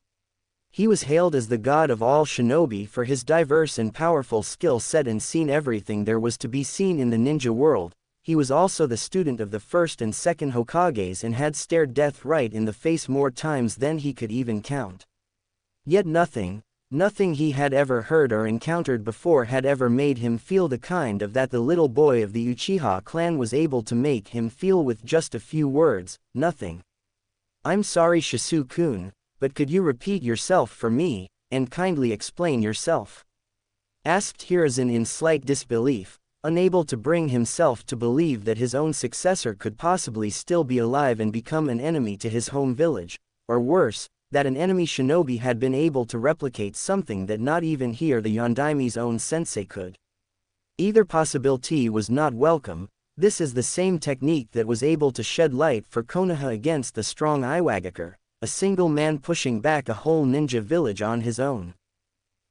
He was hailed as the god of all shinobi for his diverse and powerful skill set and seen everything there was to be seen in the ninja world. He was also the student of the first and second Hokages and had stared death right in the face more times than he could even count. Yet nothing he had ever heard or encountered before had ever made him feel the kind of that the little boy of the Uchiha clan was able to make him feel with just a few words, nothing. "I'm sorry Shisui-kun, but could you repeat yourself for me, and kindly explain yourself?" asked Hiruzen in slight disbelief, unable to bring himself to believe that his own successor could possibly still be alive and become an enemy to his home village, or worse, that an enemy shinobi had been able to replicate something that not even he or the Yondaime's own sensei could. Either possibility was not welcome. This is the same technique that was able to shed light for Konoha against the strong Iwagakure, a single man pushing back a whole ninja village on his own.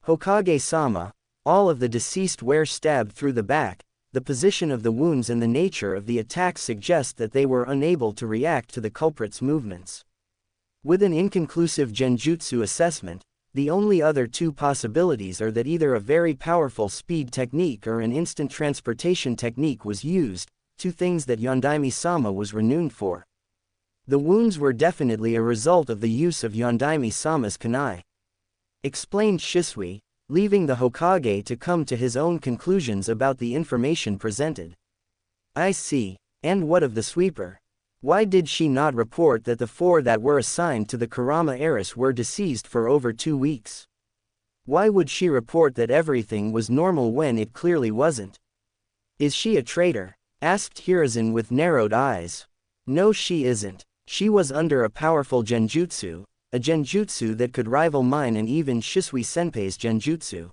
"Hokage-sama, all of the deceased were stabbed through the back. The position of the wounds and the nature of the attack suggest that they were unable to react to the culprit's movements. With an inconclusive genjutsu assessment, the only other 2 possibilities are that either a very powerful speed technique or an instant transportation technique was used, 2 things that Yondaime-sama was renowned for. The wounds were definitely a result of the use of Yondaime-sama's kunai," explained Shisui, leaving the Hokage to come to his own conclusions about the information presented. "I see. And what of the sweeper? Why did she not report that the 4 that were assigned to the Kurama heiress were deceased for over 2 weeks?" Why would she report that everything was normal when it clearly wasn't? Is she a traitor? Asked Hiruzen with narrowed eyes. No, she isn't. She was under a powerful genjutsu, a genjutsu that could rival mine and even Shisui Senpai's genjutsu.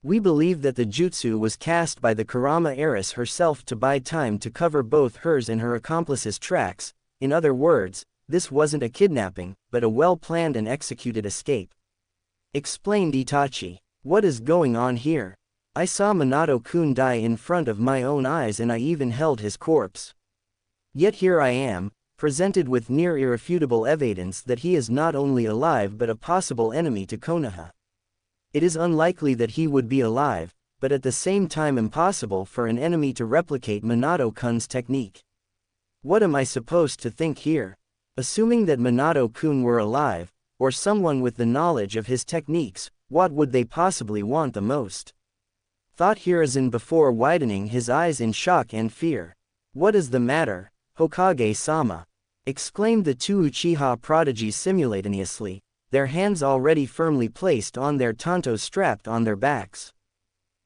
We believe that the jutsu was cast by the Kurama heiress herself to buy time to cover both hers and her accomplice's tracks. In other words, this wasn't a kidnapping, but a well-planned and executed escape. Explained Itachi. What is going on here? I saw Minato-kun die in front of my own eyes and I even held his corpse. Yet here I am, presented with near irrefutable evidence that he is not only alive but a possible enemy to Konoha. It is unlikely that he would be alive, but at the same time impossible for an enemy to replicate Minato-kun's technique. What am I supposed to think here? Assuming that Minato-kun were alive, or someone with the knowledge of his techniques, what would they possibly want the most? Thought Hiruzen before widening his eyes in shock and fear. What is the matter, Hokage-sama? Exclaimed the two Uchiha prodigies simultaneously, their hands already firmly placed on their tantos strapped on their backs.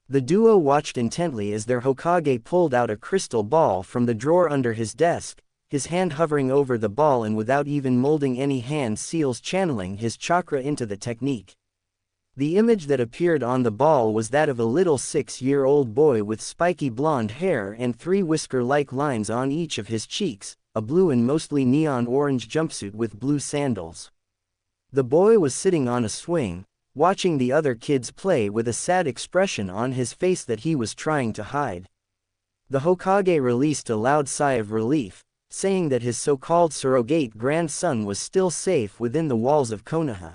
The duo watched intently as their Hokage pulled out a crystal ball from the drawer under his desk, his hand hovering over the ball and without even molding any hand seals channeling his chakra into the technique. The image that appeared on the ball was that of a little 6-year-old boy with spiky blonde hair and 3 whisker-like lines on each of his cheeks, a blue and mostly neon orange jumpsuit with blue sandals. The boy was sitting on a swing, watching the other kids play with a sad expression on his face that he was trying to hide. The Hokage released a loud sigh of relief, saying that his so-called surrogate grandson was still safe within the walls of Konoha.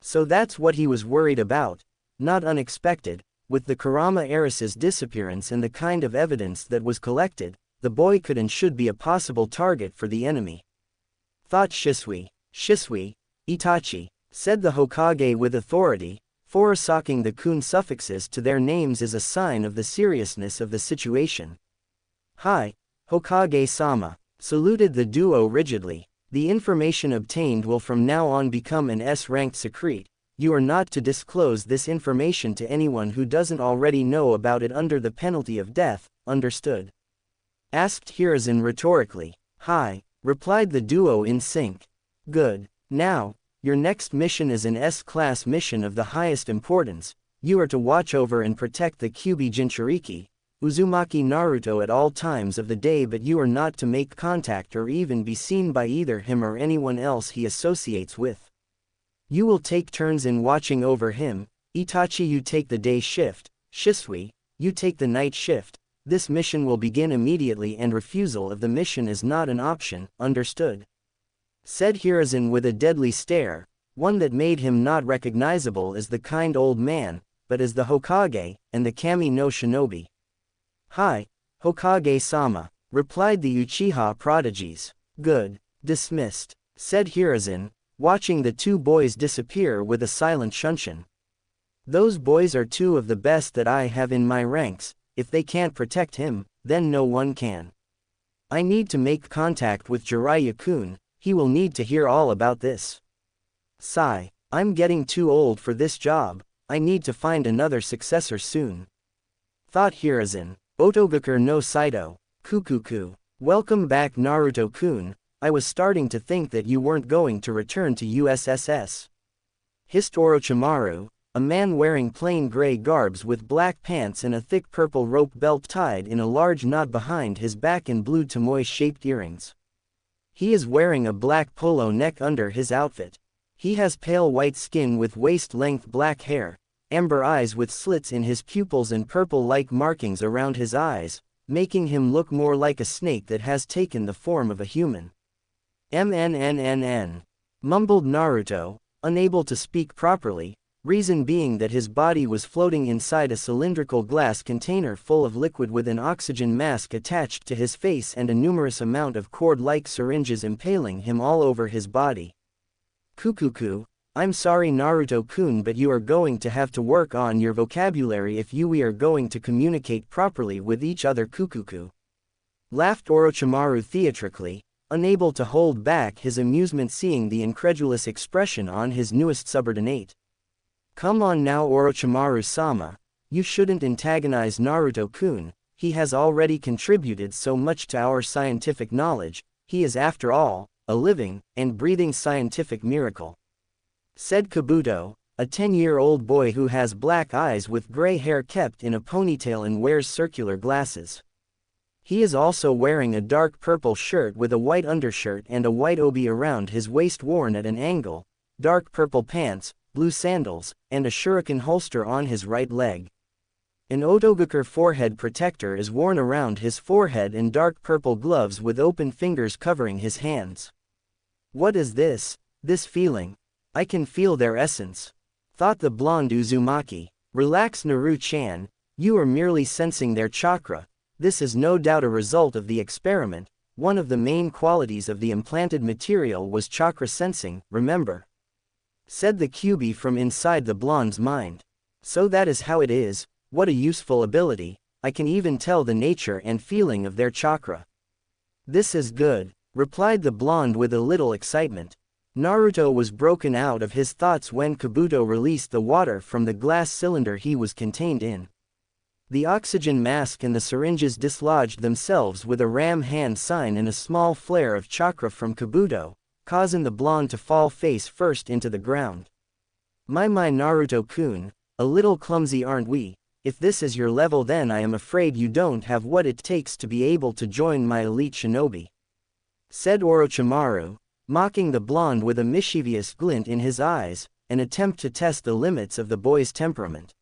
So that's what he was worried about. Not unexpected, with the Kurama heiress's disappearance and the kind of evidence that was collected, the boy could and should be a possible target for the enemy. Thought Shisui. Shisui, Itachi, said the Hokage with authority, forasocking the kun suffixes to their names is a sign of the seriousness of the situation. Hi, Hokage-sama, saluted the duo rigidly. The information obtained will from now on become an S-ranked secret. You are not to disclose this information to anyone who doesn't already know about it under the penalty of death, understood? Asked Hiruzen rhetorically. Hi, replied the duo in sync. Good. Now, your next mission is an S-class mission of the highest importance. You are to watch over and protect the Kyuubi Jinchuriki, Uzumaki Naruto at all times of the day, but you are not to make contact or even be seen by either him or anyone else he associates with. You will take turns in watching over him. Itachi, you take the day shift. Shisui, you take the night shift. This mission will begin immediately and refusal of the mission is not an option, understood? Said Hiruzen with a deadly stare, one that made him not recognizable as the kind old man, but as the Hokage, and the Kami no Shinobi. Hi, Hokage-sama, replied the Uchiha prodigies. Good. Dismissed, said Hiruzen, watching the two boys disappear with a silent shunshin. Those boys are 2 of the best that I have in my ranks. If they can't protect him, then no one can. I need to make contact with Jiraiya-kun. He will need to hear all about this. Sigh, I'm getting too old for this job. I need to find another successor soon. Thought Hiruzen. Otogakure no Saito, Kukuku. Welcome back Naruto-kun. I was starting to think that you weren't going to return to USSS. Hissed Orochimaru, a man wearing plain gray garbs with black pants and a thick purple rope belt tied in a large knot behind his back and blue tomoe-shaped earrings. He is wearing a black polo neck under his outfit. He has pale white skin with waist-length black hair, amber eyes with slits in his pupils and purple-like markings around his eyes, making him look more like a snake that has taken the form of a human. MNNNN. Mumbled Naruto, unable to speak properly, reason being that his body was floating inside a cylindrical glass container full of liquid with an oxygen mask attached to his face and a numerous amount of cord-like syringes impaling him all over his body. Kukuku, I'm sorry Naruto-kun, but you are going to have to work on your vocabulary if we are going to communicate properly with each other. Kukuku. Laughed Orochimaru theatrically, unable to hold back his amusement seeing the incredulous expression on his newest subordinate. Come on now Orochimaru-sama, you shouldn't antagonize Naruto-kun, he has already contributed so much to our scientific knowledge, he is after all, a living and breathing scientific miracle. Said Kabuto, a 10-year-old boy who has black eyes with gray hair kept in a ponytail and wears circular glasses. He is also wearing a dark purple shirt with a white undershirt and a white obi around his waist worn at an angle, dark purple pants, blue sandals, and a shuriken holster on his right leg. An Otogakure forehead protector is worn around his forehead and dark purple gloves with open fingers covering his hands. What is this feeling? I can feel their essence. Thought the blonde Uzumaki. Relax Naru-chan, you are merely sensing their chakra. This is no doubt a result of the experiment. One of the main qualities of the implanted material was chakra sensing, remember? Said the Kyuubi from inside the blonde's mind. So that is how it is, what a useful ability, I can even tell the nature and feeling of their chakra. This is good, replied the blonde with a little excitement. Naruto was broken out of his thoughts when Kabuto released the water from the glass cylinder he was contained in. The oxygen mask and the syringes dislodged themselves with a ram hand sign and a small flare of chakra from Kabuto, causing the blonde to fall face first into the ground. My Naruto-kun, a little clumsy aren't we? If this is your level then I am afraid you don't have what it takes to be able to join my elite shinobi. Said Orochimaru, mocking the blonde with a mischievous glint in his eyes, an attempt to test the limits of the boy's temperament.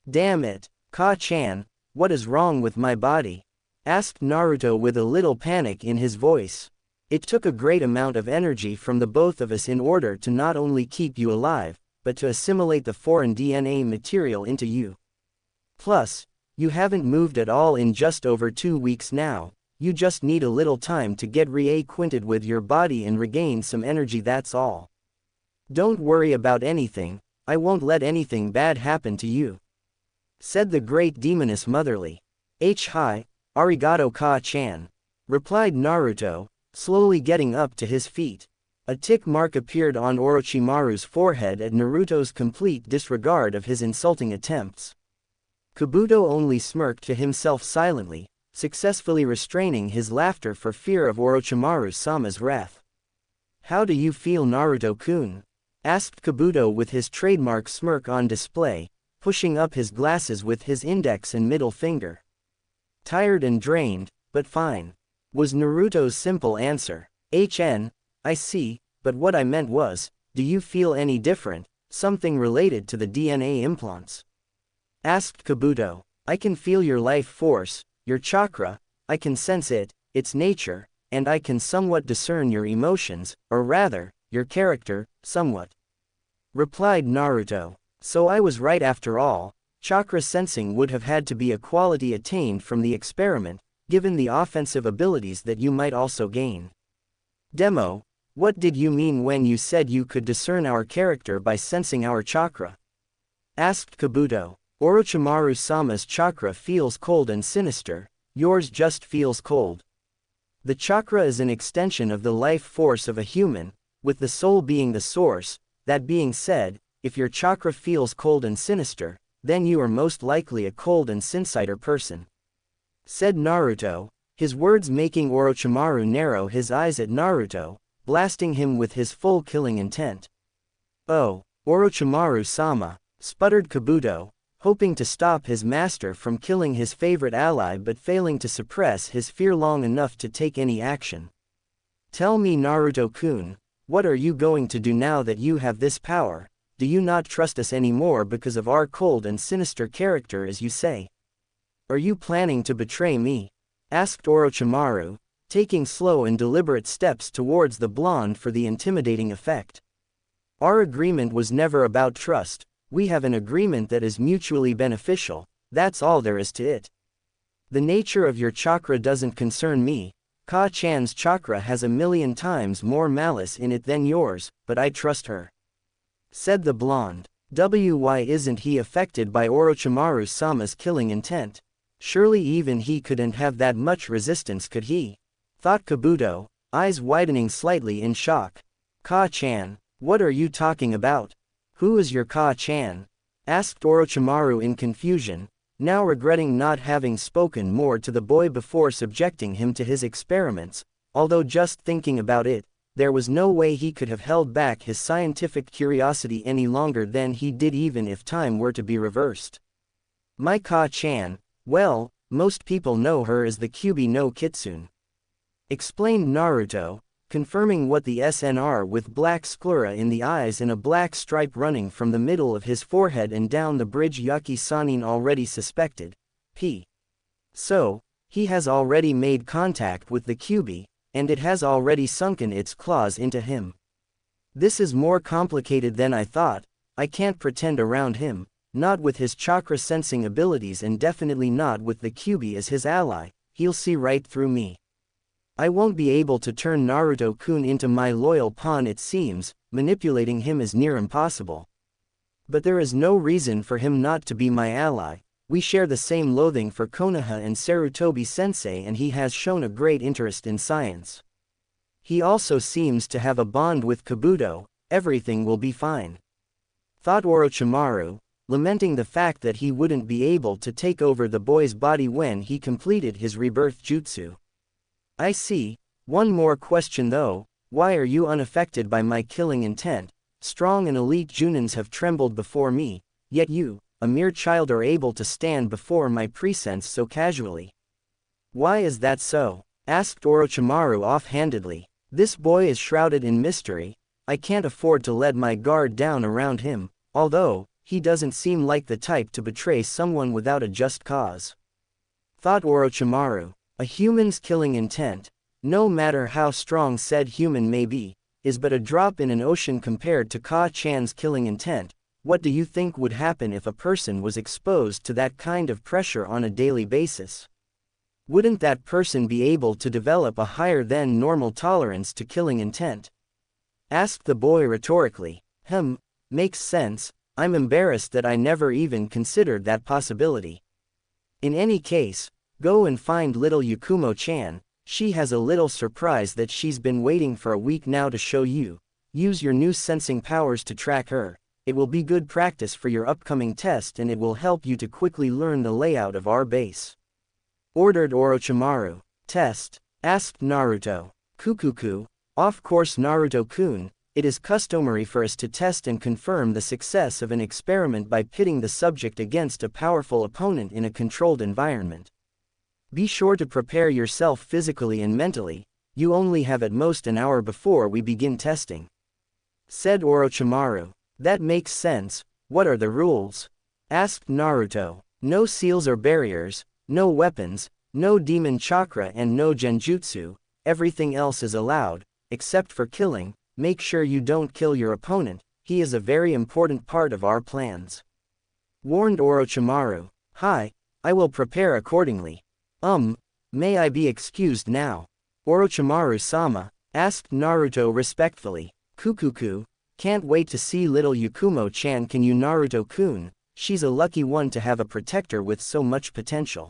Damn it, Ka-chan, what is wrong with my body? Asked Naruto with a little panic in his voice. It took a great amount of energy from the both of us in order to not only keep you alive, but to assimilate the foreign DNA material into you. Plus, you haven't moved at all in just over 2 weeks now. You just need a little time to get reacquainted with your body and regain some energy, that's all. Don't worry about anything, I won't let anything bad happen to you. Said the great demoness motherly. Hi, arigato Ka-chan. Replied Naruto, slowly getting up to his feet. A tick mark appeared on Orochimaru's forehead at Naruto's complete disregard of his insulting attempts. Kabuto only smirked to himself silently, successfully restraining his laughter for fear of Orochimaru-sama's wrath. How do you feel Naruto-kun? Asked Kabuto with his trademark smirk on display, pushing up his glasses with his index and middle finger. Tired and drained, but fine, was Naruto's simple answer. I see, but what I meant was, do you feel any different, something related to the DNA implants? Asked Kabuto. I can feel your life force, your chakra, I can sense it, its nature, and I can somewhat discern your emotions, or rather, your character, somewhat. Replied Naruto. So I was right after all, chakra sensing would have had to be a quality attained from the experiment, given the offensive abilities that you might also gain. Demo, what did you mean when you said you could discern our character by sensing our chakra? Asked Kabuto. Orochimaru-sama's chakra feels cold and sinister, yours just feels cold. The chakra is an extension of the life force of a human, with the soul being the source. That being said, if your chakra feels cold and sinister, then you are most likely a cold and sinister person. Said Naruto, his words making Orochimaru narrow his eyes at Naruto, blasting him with his full killing intent. Oh, Orochimaru-sama, sputtered Kabuto, hoping to stop his master from killing his favorite ally but failing to suppress his fear long enough to take any action. Tell me Naruto-kun, what are you going to do now that you have this power? Do you not trust us anymore because of our cold and sinister character as you say? Are you planning to betray me? Asked Orochimaru, taking slow and deliberate steps towards the blonde for the intimidating effect. Our agreement was never about trust. We have an agreement that is mutually beneficial, that's all there is to it. The nature of your chakra doesn't concern me. Ka-chan's chakra has 1,000,000 times more malice in it than yours, but I trust her. Said the blonde. Why isn't he affected by Orochimaru-sama's killing intent? Surely even he couldn't have that much resistance, could he? Thought Kabuto, eyes widening slightly in shock. Ka-chan, what are you talking about? Who is your Ka-chan? Asked Orochimaru in confusion, now regretting not having spoken more to the boy before subjecting him to his experiments, although just thinking about it, there was no way he could have held back his scientific curiosity any longer than he did even if time were to be reversed. My Ka-chan, well, most people know her as the Kyuubi no Kitsune. Explained Naruto, confirming what the SNR with black sclera in the eyes and a black stripe running from the middle of his forehead and down the bridge Yaki-sanin already suspected. So, he has already made contact with the Kyuubi, and it has already sunken its claws into him. This is more complicated than I thought. I can't pretend around him, not with his chakra sensing abilities and definitely not with the Kyuubi as his ally. He'll see right through me. I won't be able to turn Naruto-kun into my loyal pawn. It seems, manipulating him is near impossible. But there is no reason for him not to be my ally. We share the same loathing for Konoha and Sarutobi-sensei, and he has shown a great interest in science. He also seems to have a bond with Kabuto. Everything will be fine. Thought Orochimaru, lamenting the fact that he wouldn't be able to take over the boy's body when he completed his rebirth jutsu. I see. One more question though, why are you unaffected by my killing intent? Strong and elite Junins have trembled before me, yet you, a mere child, are able to stand before my presence so casually. Why is that so? Asked Orochimaru offhandedly. This boy is shrouded in mystery. I can't afford to let my guard down around him, although, he doesn't seem like the type to betray someone without a just cause. Thought Orochimaru. A human's killing intent, no matter how strong said human may be, is but a drop in an ocean compared to Ka-chan's killing intent. What do you think would happen if a person was exposed to that kind of pressure on a daily basis? Wouldn't that person be able to develop a higher than normal tolerance to killing intent? Asked the boy rhetorically. Makes sense. I'm embarrassed that I never even considered that possibility. In any case, go and find little Yakumo-chan. She has a little surprise that she's been waiting for a week now to show you. Use your new sensing powers to track her. It will be good practice for your upcoming test, and it will help you to quickly learn the layout of our base. Ordered Orochimaru. Test? Asked Naruto. Kukuku. Of course Naruto-kun, it is customary for us to test and confirm the success of an experiment by pitting the subject against a powerful opponent in a controlled environment. Be sure to prepare yourself physically and mentally. You only have at most an hour before we begin testing. Said Orochimaru. That makes sense. What are the rules? Asked Naruto. No seals or barriers, no weapons, no demon chakra and no genjutsu. Everything else is allowed, except for killing. Make sure you don't kill your opponent. He is a very important part of our plans. Warned Orochimaru. I will prepare accordingly. May I be excused now? Orochimaru-sama, asked Naruto respectfully. Kukuku, can't wait to see little Yakumo-chan. Can you, Naruto-kun? She's a lucky one to have a protector with so much potential.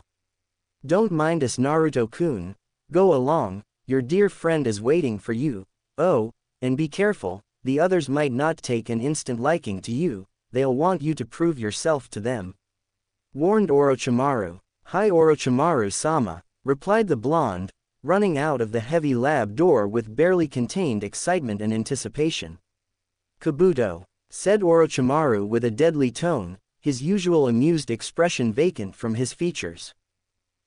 Don't mind us, Naruto-kun. Go along, your dear friend is waiting for you. Oh, and be careful, the others might not take an instant liking to you. They'll want you to prove yourself to them. Warned Orochimaru. Hi Orochimaru-sama, replied the blonde, running out of the heavy lab door with barely contained excitement and anticipation. Kabuto, said Orochimaru with a deadly tone, his usual amused expression vacant from his features.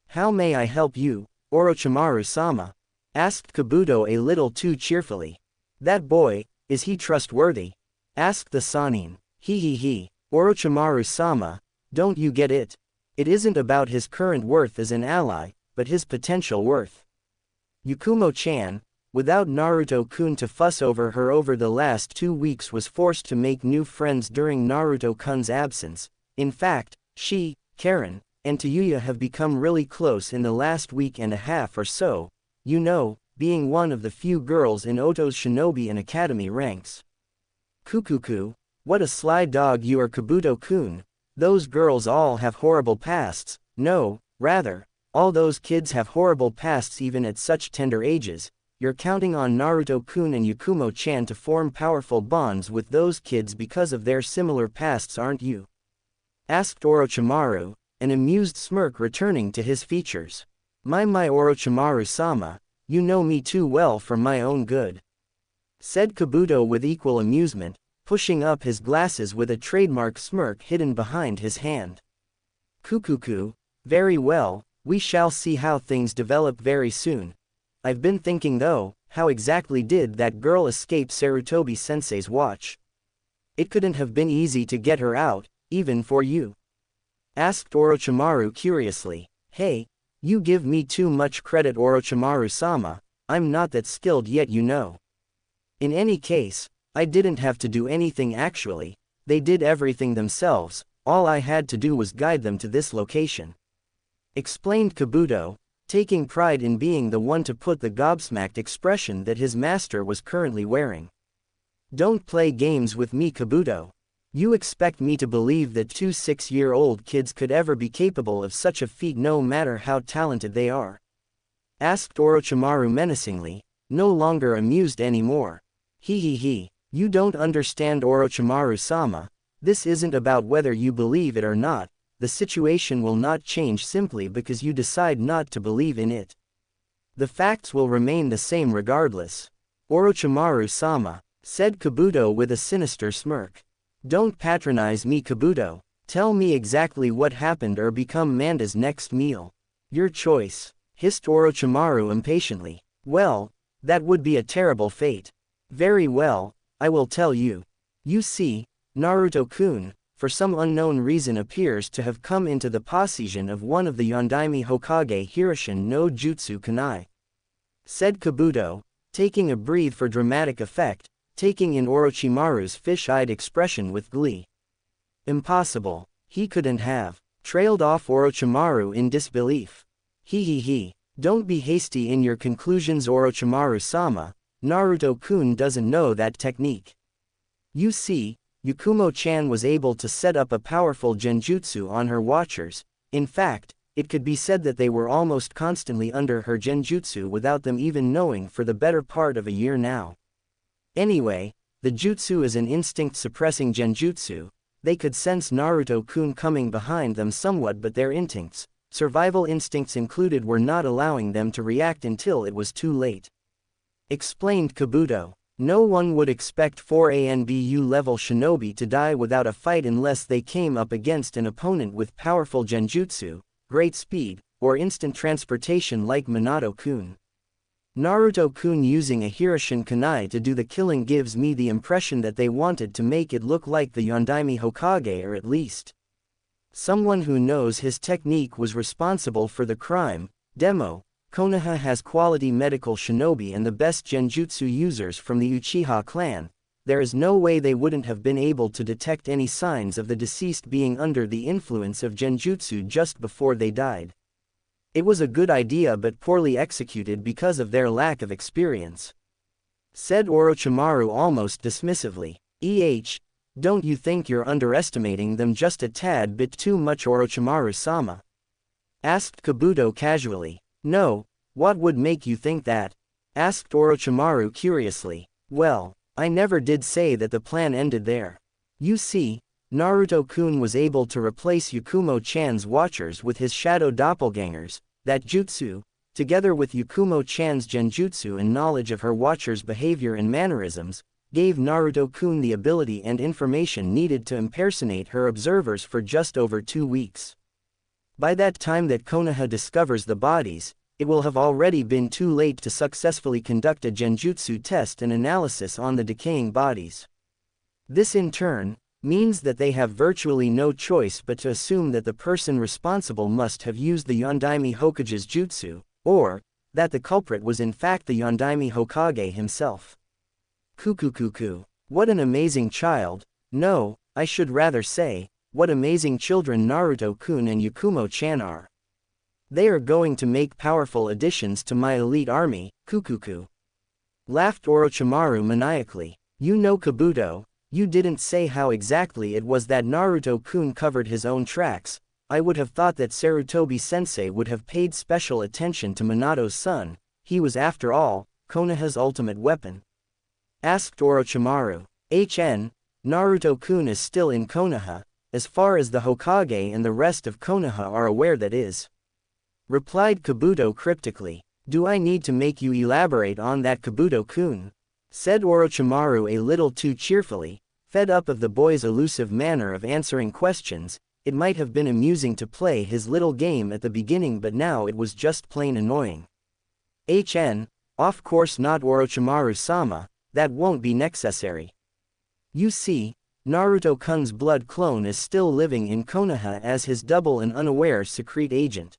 How may I help you, Orochimaru-sama? Asked Kabuto a little too cheerfully. That boy, is he trustworthy? Asked the Sannin. Orochimaru-sama, don't you get it? It isn't about his current worth as an ally, but his potential worth. Yakumo-chan, without Naruto-kun to fuss over her over the last 2 weeks, was forced to make new friends during Naruto-kun's absence. In fact, she, Karen, and Tayuya have become really close in the last week and a half or so, you know, being one of the few girls in Oto's Shinobi and Academy ranks. Kukuku, what a sly dog you are, Kabuto-kun. Those girls all have horrible pasts. No, rather, all those kids have horrible pasts even at such tender ages. you're counting on Naruto-kun and Yakumo-chan to form powerful bonds with those kids because of their similar pasts, aren't you? Asked Orochimaru, an amused smirk returning to his features. My Orochimaru-sama, you know me too well for my own good. Said Kabuto with equal amusement, pushing up his glasses with a trademark smirk hidden behind his hand. Kukuku, very well, we shall see how things develop very soon. I've been thinking though, how exactly did that girl escape Sarutobi-sensei's watch? It couldn't have been easy to get her out, even for you. Asked Orochimaru curiously. Hey, you give me too much credit, Orochimaru-sama, I'm not that skilled yet, you know. In any case, I didn't have to do anything actually, they did everything themselves, all I had to do was guide them to this location. Explained Kabuto, taking pride in being the one to put the gobsmacked expression that his master was currently wearing. Don't play games with me, Kabuto. You expect me to believe that two 6-year-old kids could ever be capable of such a feat no matter how talented they are? Asked Orochimaru menacingly, no longer amused anymore. He, you don't understand, Orochimaru-sama, this isn't about whether you believe it or not, the situation will not change simply because you decide not to believe in it. The facts will remain the same regardless. Orochimaru-sama, said Kabuto with a sinister smirk. Don't patronize me, Kabuto. Tell me exactly what happened or become Manda's next meal. Your choice, hissed Orochimaru impatiently. Well, that would be a terrible fate. Very well, I will tell you. You see, Naruto-kun, for some unknown reason appears to have come into the possession of one of the Yondaime Hokage Hirishin no Jutsu Kunai. Said Kabuto, taking a breath for dramatic effect, taking in Orochimaru's fish-eyed expression with glee. Impossible, he couldn't have. Trailed off Orochimaru in disbelief. He, don't be hasty in your conclusions, Orochimaru-sama, Naruto-kun doesn't know that technique. You see, Yakumo-chan was able to set up a powerful genjutsu on her watchers. In fact, it could be said that they were almost constantly under her genjutsu without them even knowing for the better part of a year now. Anyway, the jutsu is an instinct-suppressing genjutsu. They could sense Naruto-kun coming behind them somewhat, but their instincts, survival instincts included, were not allowing them to react until it was too late. Explained Kabuto. No one would expect 4ANBU level shinobi to die without a fight unless they came up against an opponent with powerful genjutsu, great speed, or instant transportation like Minato-kun. Naruto-kun using a Hirishin kunai to do the killing gives me the impression that they wanted to make it look like the Yondaime Hokage, or at least someone who knows his technique, was responsible for the crime. Demo, Konoha has quality medical shinobi and the best genjutsu users from the Uchiha clan. There is no way they wouldn't have been able to detect any signs of the deceased being under the influence of genjutsu just before they died. It was a good idea but poorly executed because of their lack of experience. Said Orochimaru almost dismissively. Don't you think you're underestimating them just a tad bit too much, Orochimaru-sama? Asked Kabuto casually. No, what would make you think that? Asked Orochimaru curiously. Well, I never did say that the plan ended there. You see, Naruto-kun was able to replace Yakumo-chan's watchers with his shadow doppelgangers. That jutsu, together with Yakumo-chan's genjutsu and knowledge of her watchers' behavior and mannerisms, gave Naruto-kun the ability and information needed to impersonate her observers for just over 2 weeks. By that time that Konoha discovers the bodies, it will have already been too late to successfully conduct a genjutsu test and analysis on the decaying bodies. This in turn means that they have virtually no choice but to assume that the person responsible must have used the Yondaime Hokage's jutsu, or that the culprit was in fact the Yondaime Hokage himself. Kukukuku. What an amazing child. No, I should rather say, what amazing children Naruto-kun and Yakumo-chan are. They are going to make powerful additions to my elite army, Kukuku. Laughed Orochimaru maniacally. You know, Kabuto, you didn't say how exactly it was that Naruto-kun covered his own tracks. I would have thought that Sarutobi-sensei would have paid special attention to Minato's son. He was after all, Konoha's ultimate weapon? Asked Orochimaru. Naruto-kun is still in Konoha, as far as the Hokage and the rest of Konoha are aware that is. Replied Kabuto cryptically. Do I need to make you elaborate on that, Kabuto-kun? Said Orochimaru a little too cheerfully, fed up of the boy's elusive manner of answering questions. It might have been amusing to play his little game at the beginning, but now it was just plain annoying. Of course not, Orochimaru-sama, that won't be necessary. You see, Naruto-kun's blood clone is still living in Konoha as his double and unaware secret agent.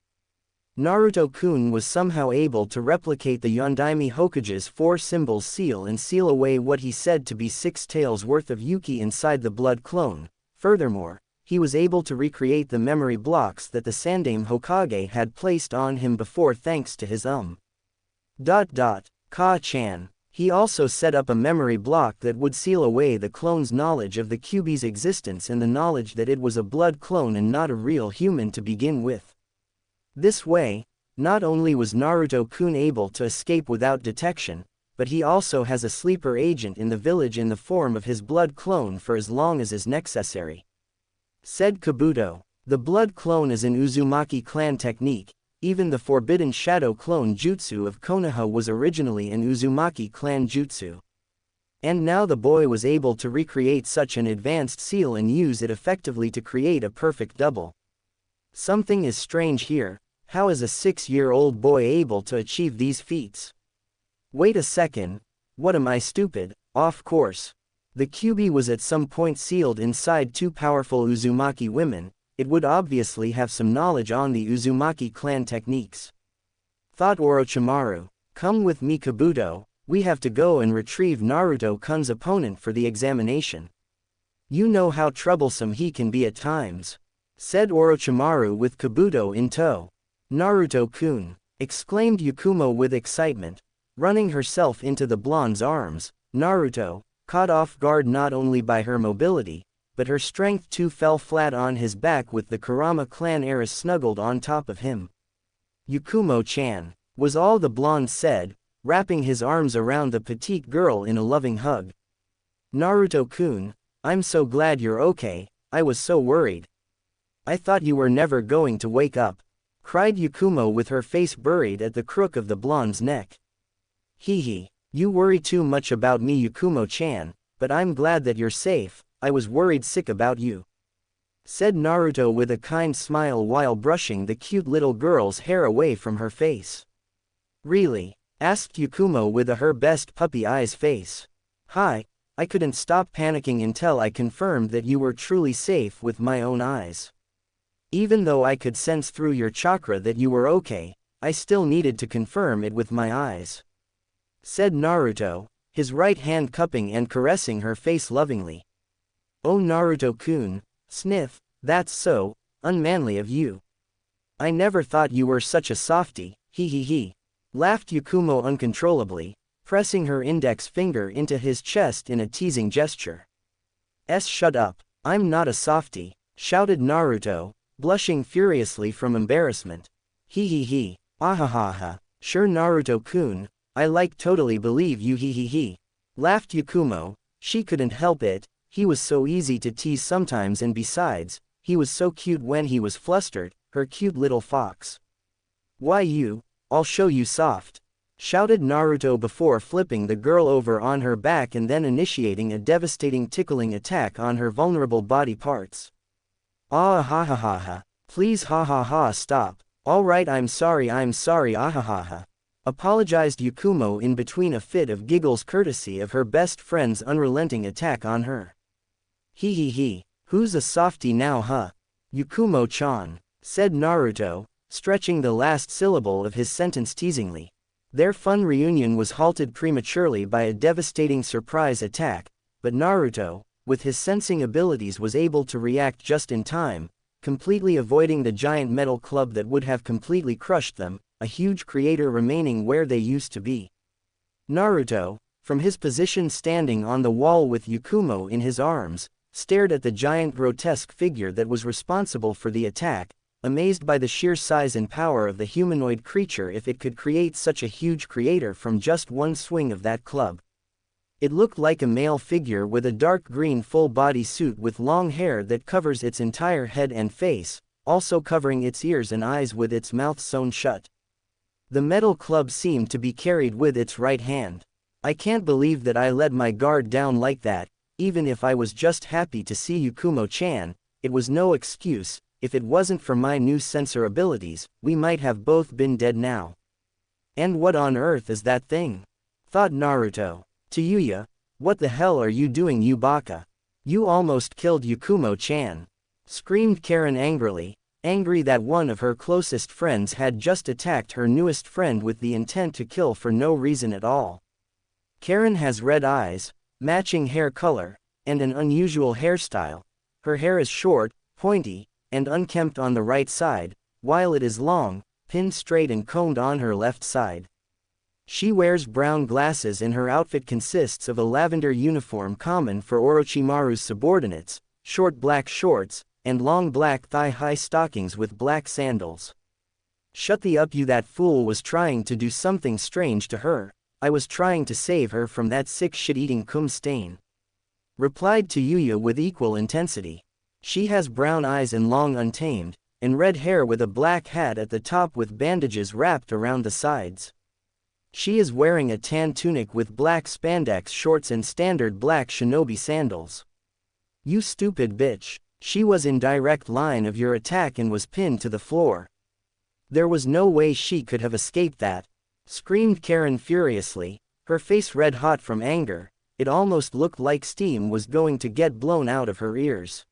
Naruto-kun was somehow able to replicate the Yondaime Hokage's 4 symbols seal and seal away what he said to be 6 taels worth of Yuki inside the blood clone. Furthermore, he was able to recreate the memory blocks that the Sandaime Hokage had placed on him before thanks to his Ka-chan. He also set up a memory block that would seal away the clone's knowledge of the Kyuubi's existence and the knowledge that it was a blood clone and not a real human to begin with. This way, not only was Naruto-kun able to escape without detection, but he also has a sleeper agent in the village in the form of his blood clone for as long as is necessary. Said Kabuto. The blood clone is an Uzumaki clan technique. Even the forbidden shadow clone jutsu of Konoha was originally an Uzumaki clan jutsu. And now the boy was able to recreate such an advanced seal and use it effectively to create a perfect double. Something is strange here. How is a 6-year-old boy able to achieve these feats? Wait a second. What, am I stupid? Of course. The Kyuubi was at some point sealed inside 2 powerful Uzumaki women. It would obviously have some knowledge on the Uzumaki clan techniques. Thought Orochimaru. Come with me, Kabuto, we have to go and retrieve Naruto-kun's opponent for the examination. You know how troublesome he can be at times. Said Orochimaru with Kabuto in tow. Naruto-kun, exclaimed Yakumo with excitement, running herself into the blonde's arms. Naruto, caught off guard not only by her mobility, but her strength too, fell flat on his back with the Kurama clan heiress snuggled on top of him. Yakumo-chan, was all the blonde said, wrapping his arms around the petite girl in a loving hug. Naruto-kun, I'm so glad you're okay, I was so worried. I thought you were never going to wake up, cried Yakumo with her face buried at the crook of the blonde's neck. Hee, you worry too much about me, Yakumo-chan, but I'm glad that you're safe. I was worried sick about you. Said Naruto with a kind smile while brushing the cute little girl's hair away from her face. Really? Asked Yakumo with her best puppy eyes face. Hi, I couldn't stop panicking until I confirmed that you were truly safe with my own eyes. Even though I could sense through your chakra that you were okay, I still needed to confirm it with my eyes. Said Naruto, his right hand cupping and caressing her face lovingly. Oh Naruto-kun, sniff, that's so unmanly of you. I never thought you were such a softie, he. Laughed Yakumo uncontrollably, pressing her index finger into his chest in a teasing gesture. Shut up, I'm not a softie, shouted Naruto, blushing furiously from embarrassment. He. Ahahaha, sure Naruto-kun, I totally believe you, he. Laughed Yakumo, she couldn't help it. He was so easy to tease sometimes, and besides, he was so cute when he was flustered, her cute little fox. Why I'll show you soft, shouted Naruto before flipping the girl over on her back and then initiating a devastating tickling attack on her vulnerable body parts. Ah ha, please ha, stop. Alright, I'm sorry, ah ha. Apologized Yakumo in between a fit of giggles courtesy of her best friend's unrelenting attack on her. He, who's a softie now, huh? Yakumo-chan, said Naruto, stretching the last syllable of his sentence teasingly. Their fun reunion was halted prematurely by a devastating surprise attack, but Naruto, with his sensing abilities, was able to react just in time, completely avoiding the giant metal club that would have completely crushed them, a huge crater remaining where they used to be. Naruto, from his position standing on the wall with Yakumo in his arms, stared at the giant grotesque figure that was responsible for the attack, amazed by the sheer size and power of the humanoid creature if it could create such a huge creator from just one swing of that club. It looked like a male figure with a dark green full-body suit with long hair that covers its entire head and face, also covering its ears and eyes with its mouth sewn shut. The metal club seemed to be carried with its right hand. I can't believe that I let my guard down like that, even if I was just happy to see Yakumo-chan. It was no excuse. If it wasn't for my new sensor abilities, we might have both been dead now. And what on earth is that thing? Thought Naruto. To Yuya, what the hell are you doing, you baka? You almost killed Yakumo-chan. Screamed Karen angrily, angry that one of her closest friends had just attacked her newest friend with the intent to kill for no reason at all. Karen has red eyes, matching hair color, and an unusual hairstyle. Her hair is short, pointy, and unkempt on the right side, while it is long, pinned straight and combed on her left side. She wears brown glasses and her outfit consists of a lavender uniform common for Orochimaru's subordinates, short black shorts, and long black thigh-high stockings with black sandals. Shut the up, you! That fool was trying to do something strange to her. I was trying to save her from that sick shit-eating cum stain. Replied to Yuya with equal intensity. She has brown eyes and long untamed, and red hair with a black hat at the top with bandages wrapped around the sides. She is wearing a tan tunic with black spandex shorts and standard black shinobi sandals. You stupid bitch. She was in direct line of your attack and was pinned to the floor. There was no way she could have escaped that. Screamed Karen furiously, her face red hot from anger. It almost looked like steam was going to get blown out of her ears.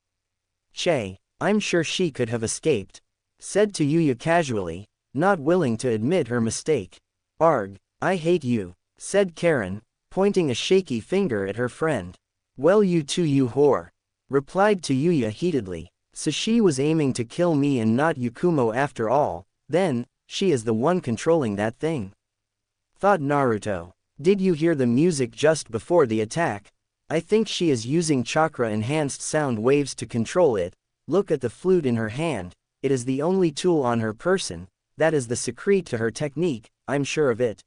Che, I'm sure she could have escaped. Said to Yuya casually, not willing to admit her mistake. Arg, I hate you, said Karen, pointing a shaky finger at her friend. Well, you too, you whore. Replied to Yuya heatedly. So she was aiming to kill me and not Yakumo after all, then, she is the one controlling that thing. Thought Naruto. Did you hear the music just before the attack? I think she is using chakra-enhanced sound waves to control it. Look at the flute in her hand, it is the only tool on her person, that is the secret to her technique, I'm sure of it.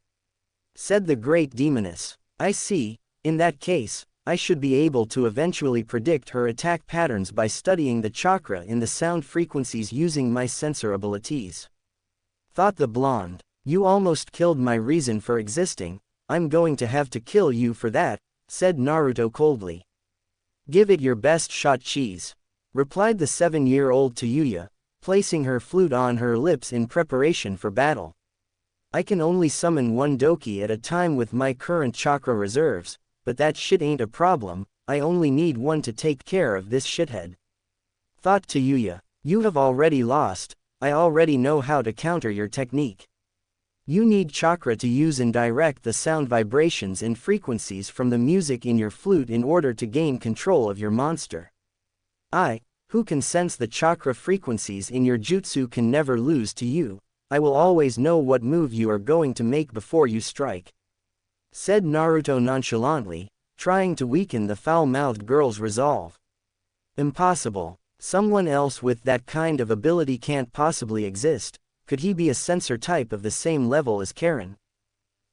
Said the great demoness. I see, in that case, I should be able to eventually predict her attack patterns by studying the chakra in the sound frequencies using my sensor abilities. Thought the blonde. You almost killed my reason for existing, I'm going to have to kill you for that, said Naruto coldly. Give it your best shot, cheese. Replied the 7-year-old to Yuya, placing her flute on her lips in preparation for battle. I can only summon one doki at a time with my current chakra reserves, but that shit ain't a problem, I only need one to take care of this shithead. Thought to Yuya, you have already lost, I already know how to counter your technique. You need chakra to use and direct the sound vibrations and frequencies from the music in your flute in order to gain control of your monster. I, who can sense the chakra frequencies in your jutsu, can never lose to you. I will always know what move you are going to make before you strike. Said Naruto nonchalantly, trying to weaken the foul-mouthed girl's resolve. Impossible. Someone else with that kind of ability can't possibly exist. Could he be a sensor type of the same level as Karen?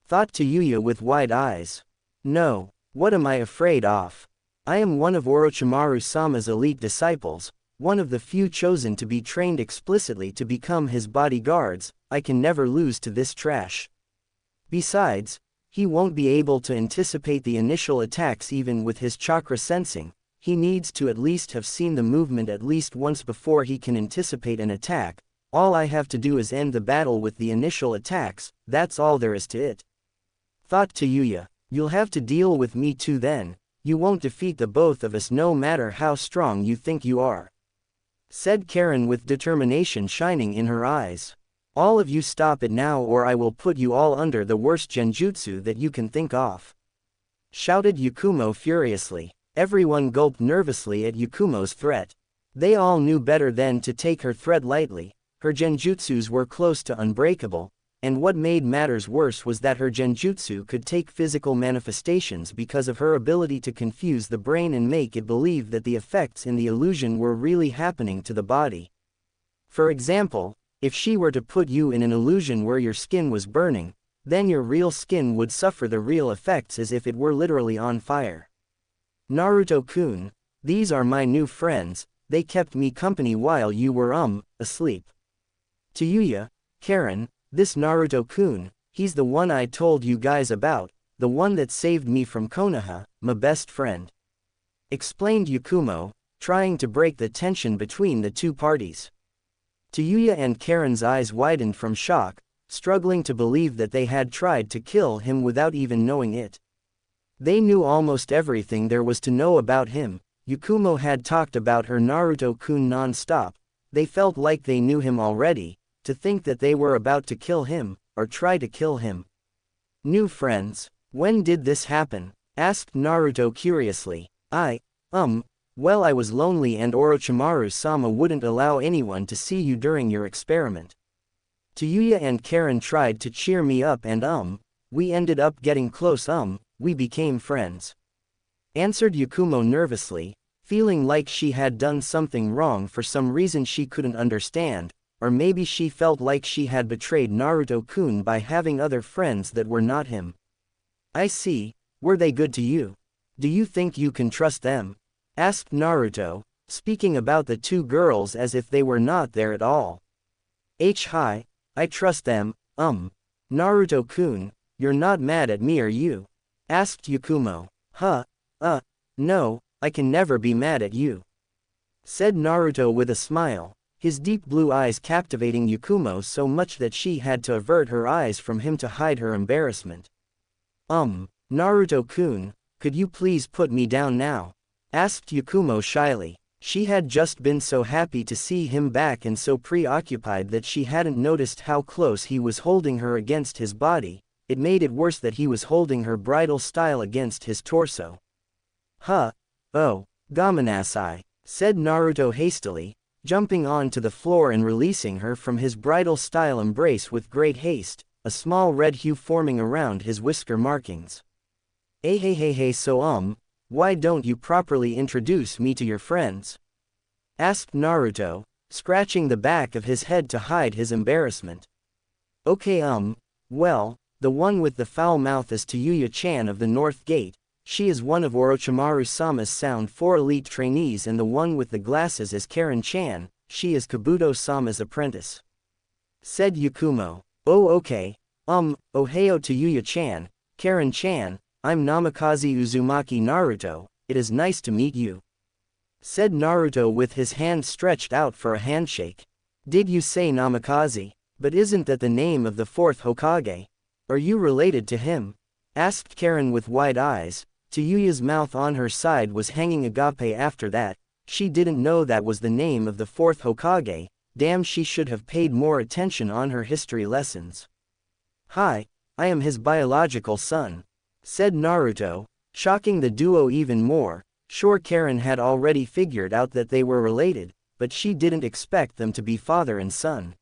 Thought to Yuya with wide eyes. No, what am I afraid of? I am one of Orochimaru-sama's elite disciples, one of the few chosen to be trained explicitly to become his bodyguards. I can never lose to this trash. Besides, he won't be able to anticipate the initial attacks even with his chakra sensing. He needs to at least have seen the movement at least once before he can anticipate an attack. All I have to do is end the battle with the initial attacks, that's all there is to it. Thought to Yuya, you'll have to deal with me too then, you won't defeat the both of us no matter how strong you think you are. Said Karen with determination shining in her eyes. All of you stop it now or I will put you all under the worst genjutsu that you can think of. Shouted Yakumo furiously. Everyone gulped nervously at Yakumo's threat. They all knew better than to take her threat lightly. Her genjutsus were close to unbreakable, and what made matters worse was that her genjutsu could take physical manifestations because of her ability to confuse the brain and make it believe that the effects in the illusion were really happening to the body. For example, if she were to put you in an illusion where your skin was burning, then your real skin would suffer the real effects as if it were literally on fire. Naruto-kun, these are my new friends, they kept me company while you were asleep. To Yuya, Karen, this Naruto-kun, he's the one I told you guys about, the one that saved me from Konoha, my best friend. Explained Yakumo, trying to break the tension between the two parties. To Yuya and Karen's eyes widened from shock, struggling to believe that they had tried to kill him without even knowing it. They knew almost everything there was to know about him. Yakumo had talked about her Naruto-kun non-stop. They felt like they knew him already. To think that they were about to kill him, or try to kill him. New friends, when did this happen? Asked Naruto curiously. Well, I was lonely and Orochimaru-sama wouldn't allow anyone to see you during your experiment. To Yuya and Karen tried to cheer me up and we ended up getting close we became friends. Answered Yakumo nervously, feeling like she had done something wrong for some reason she couldn't understand, or maybe she felt like she had betrayed Naruto-kun by having other friends that were not him. I see, were they good to you? Do you think you can trust them? Asked Naruto, speaking about the two girls as if they were not there at all. Hi, I trust them, Naruto-kun, you're not mad at me are you? Asked Yakumo. No, I can never be mad at you. Said Naruto with a smile, his deep blue eyes captivating Yakumo so much that she had to avert her eyes from him to hide her embarrassment. Naruto-kun, could you please put me down now? Asked Yakumo shyly. She had just been so happy to see him back and so preoccupied that she hadn't noticed how close he was holding her against his body. It made it worse that he was holding her bridal style against his torso. Oh, gomenasai, said Naruto hastily, jumping onto the floor and releasing her from his bridal style embrace with great haste, a small red hue forming around his whisker markings. Hey, so why don't you properly introduce me to your friends? Asked Naruto, scratching the back of his head to hide his embarrassment. Okay, well, the one with the foul mouth is Tayuya-chan of the North Gate. She is one of Orochimaru-sama's Sound 4 elite trainees, and the one with the glasses is Karen-chan, she is Kabuto-sama's apprentice. Said Yakumo. Oh okay, Ohio Tayuya-chan, Karen-chan, I'm Namikaze Uzumaki Naruto, it is nice to meet you. Said Naruto with his hand stretched out for a handshake. Did you say Namikaze? But isn't that the name of the fourth Hokage? Are you related to him? Asked Karen with wide eyes. Tayuya's mouth on her side was hanging agape after that. She didn't know that was the name of the fourth Hokage. Damn, she should have paid more attention on her history lessons. Hi, I am his biological son. Said Naruto, shocking the duo even more. Sure, Karen had already figured out that they were related, but she didn't expect them to be father and son.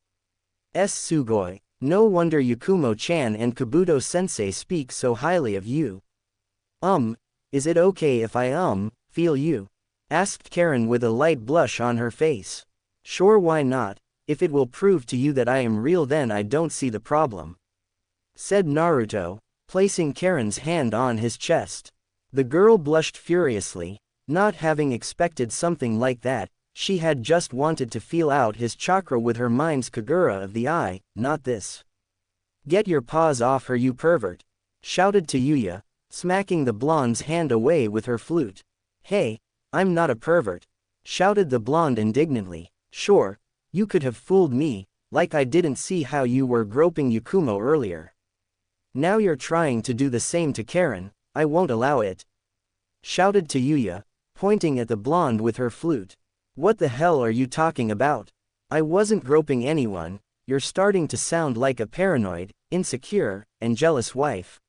Sugoi. No wonder Yakumo-chan and Kabuto-sensei speak so highly of you. Is it okay if I feel you? Asked Karen with a light blush on her face. Sure, why not? If it will prove to you that I am real, then I don't see the problem. Said Naruto, placing Karen's hand on his chest. The girl blushed furiously, not having expected something like that. She had just wanted to feel out his chakra with her mind's kagura of the eye, not this. Get your paws off her, you pervert! Shouted Tayuya, smacking the blonde's hand away with her flute. Hey, I'm not a pervert! Shouted the blonde indignantly. Sure, you could have fooled me, like I didn't see how you were groping Yakumo earlier. Now you're trying to do the same to Karen, I won't allow it. Shouted Tayuya, pointing at the blonde with her flute. What the hell are you talking about? I wasn't groping anyone. You're starting to sound like a paranoid, insecure, and jealous wife.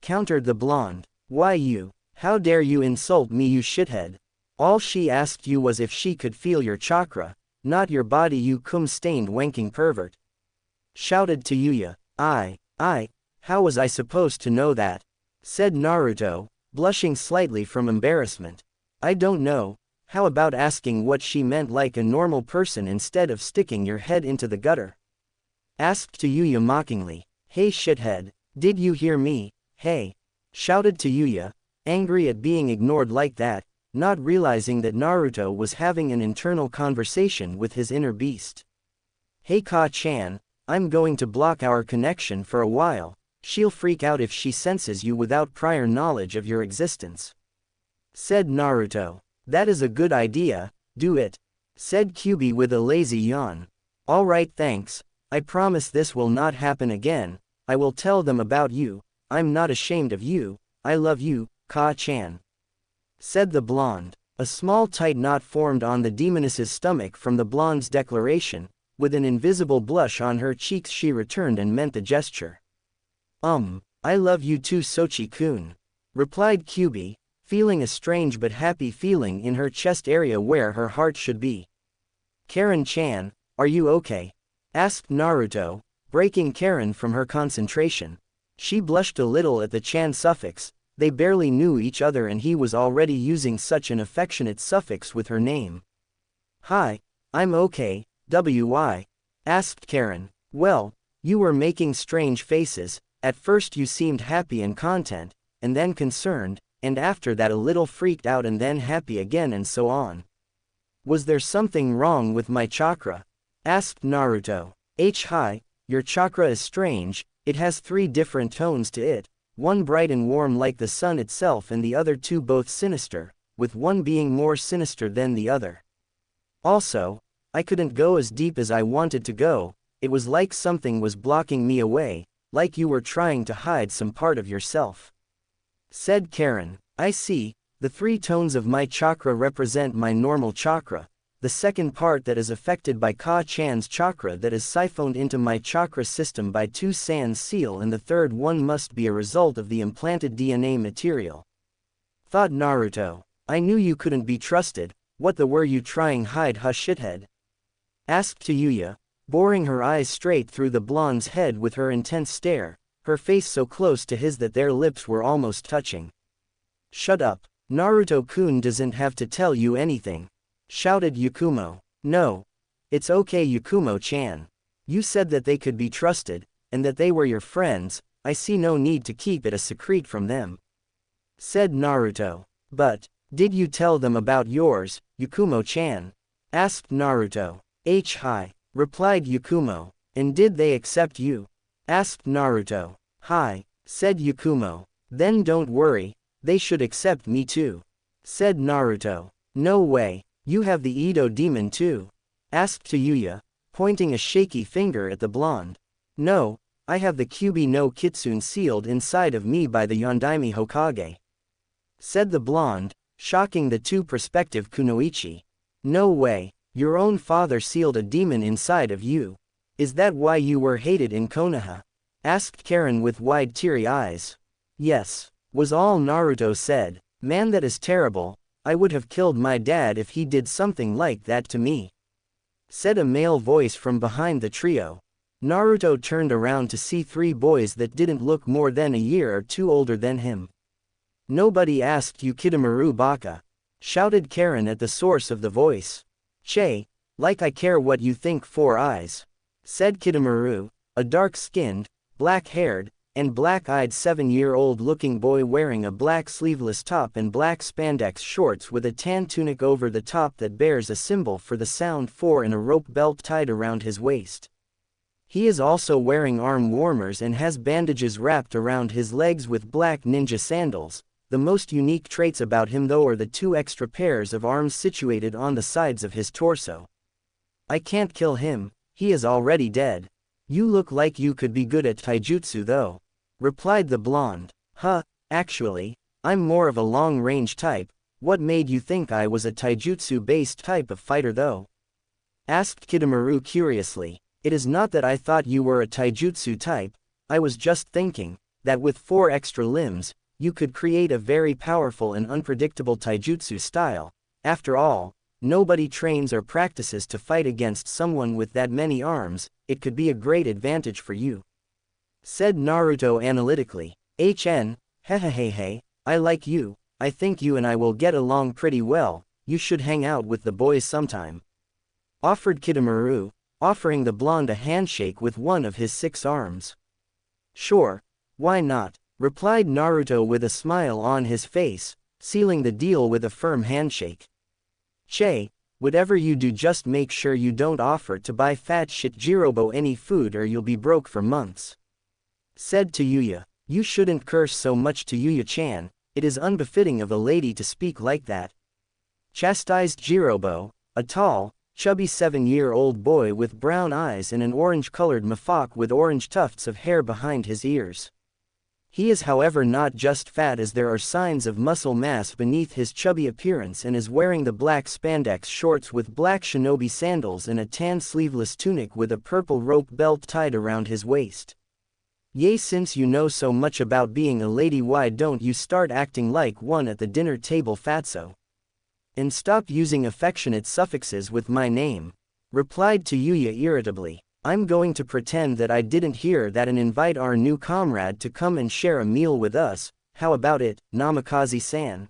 Countered the blonde. Why you? How dare you insult me, you shithead? All she asked you was if she could feel your chakra, not your body, you cum-stained wanking pervert. Shouted Tayuya. How was I supposed to know that? Said Naruto, blushing slightly from embarrassment. I don't know. How about asking what she meant like a normal person instead of sticking your head into the gutter? Asked Yuya mockingly. Hey shithead, did you hear me? Hey! Shouted Yuya, angry at being ignored like that, not realizing that Naruto was having an internal conversation with his inner beast. Hey Ka-chan, I'm going to block our connection for a while. She'll freak out if she senses you without prior knowledge of your existence. Said Naruto. That is a good idea, do it. Said Kyubi with a lazy yawn. Alright, thanks. I promise this will not happen again. I will tell them about you. I'm not ashamed of you. I love you, Ka-chan. Said the blonde. A small tight knot formed on the demoness's stomach from the blonde's declaration. With an invisible blush on her cheeks she returned and meant the gesture. I love you too Sochi-kun. Replied Kyubi, feeling a strange but happy feeling in her chest area where her heart should be. Karen-chan, are you okay? Asked Naruto, breaking Karen from her concentration. She blushed a little at the chan suffix. They barely knew each other and he was already using such an affectionate suffix with her name. Hi, I'm okay, why? Asked Karen. Well, you were making strange faces. At first you seemed happy and content, and then concerned, and after that a little freaked out and then happy again and so on. Was there something wrong with my chakra? Asked Naruto. Hi, your chakra is strange, it has 3 different tones to it, one bright and warm like the sun itself and the other 2 both sinister, with one being more sinister than the other. Also, I couldn't go as deep as I wanted to go, it was like something was blocking me away, like you were trying to hide some part of yourself. Said Karen. I see, the 3 tones of my chakra represent my normal chakra, the second part that is affected by Ka-chan's chakra that is siphoned into my chakra system by 2 sands seal and the third one must be a result of the implanted DNA material. Thought Naruto. I knew you couldn't be trusted, what the were you trying hide shithead? Asked Yuya, boring her eyes straight through the blonde's head with her intense stare, her face so close to his that their lips were almost touching. Shut up, Naruto-kun doesn't have to tell you anything. Shouted Yakumo. No. It's okay Yakumo-chan. You said that they could be trusted, and that they were your friends, I see no need to keep it a secret from them. Said Naruto. But, did you tell them about yours, Yakumo-chan? Asked Naruto. Hi. Replied Yakumo. And did they accept you? Asked Naruto. Hi. Said Yakumo. Then don't worry, they should accept me too. Said Naruto. No way. You have the Edo demon too? Asked Yuya, pointing a shaky finger at the blonde. No, I have the Kyubi no Kitsune sealed inside of me by the Yondaime Hokage. Said the blonde, shocking the 2 prospective kunoichi. No way, your own father sealed a demon inside of you. Is that why you were hated in Konoha? Asked Karen with wide teary eyes. Yes, was all Naruto said. Man, that is terrible. I would have killed my dad if he did something like that to me. Said a male voice from behind the trio. Naruto turned around to see 3 boys that didn't look more than a year or 2 older than him. Nobody asked you Kidomaru baka. Shouted Karen at the source of the voice. Che, like I care what you think 4 eyes. Said Kidomaru, a dark-skinned, black-haired, and black-eyed 7-year-old looking boy wearing a black sleeveless top and black spandex shorts with a tan tunic over the top that bears a symbol for the Sound 4 and a rope belt tied around his waist. He is also wearing arm warmers and has bandages wrapped around his legs with black ninja sandals. The most unique traits about him though are the 2 extra pairs of arms situated on the sides of his torso. I can't kill him, he is already dead. You look like you could be good at taijutsu though. Replied the blonde. Actually, I'm more of a long-range type. What made you think I was a taijutsu-based type of fighter though? Asked Kidomaru curiously. It is not that I thought you were a taijutsu type, I was just thinking, that with 4 extra limbs, you could create a very powerful and unpredictable taijutsu style. After all, nobody trains or practices to fight against someone with that many arms, it could be a great advantage for you. Said Naruto analytically. Hehehehe, I like you, I think you and I will get along pretty well, you should hang out with the boys sometime. Offered Kitamura, offering the blonde a handshake with one of his 6 arms. Sure, why not, replied Naruto with a smile on his face, sealing the deal with a firm handshake. Che, whatever you do just make sure you don't offer to buy fat shit Jirobo any food or you'll be broke for months. Said to Yuya, you shouldn't curse so much to Yuya-chan, it is unbefitting of a lady to speak like that. Chastised Jirobo, a tall, chubby 7-year-old boy with brown eyes and an orange-colored mafak with orange tufts of hair behind his ears. He is however not just fat as there are signs of muscle mass beneath his chubby appearance and is wearing the black spandex shorts with black shinobi sandals and a tan sleeveless tunic with a purple rope belt tied around his waist. Yay, since you know so much about being a lady, why don't you start acting like one at the dinner table, fatso? And stop using affectionate suffixes with my name, replied to Yuya irritably. I'm going to pretend that I didn't hear that and invite our new comrade to come and share a meal with us. How about it, Namikaze-san?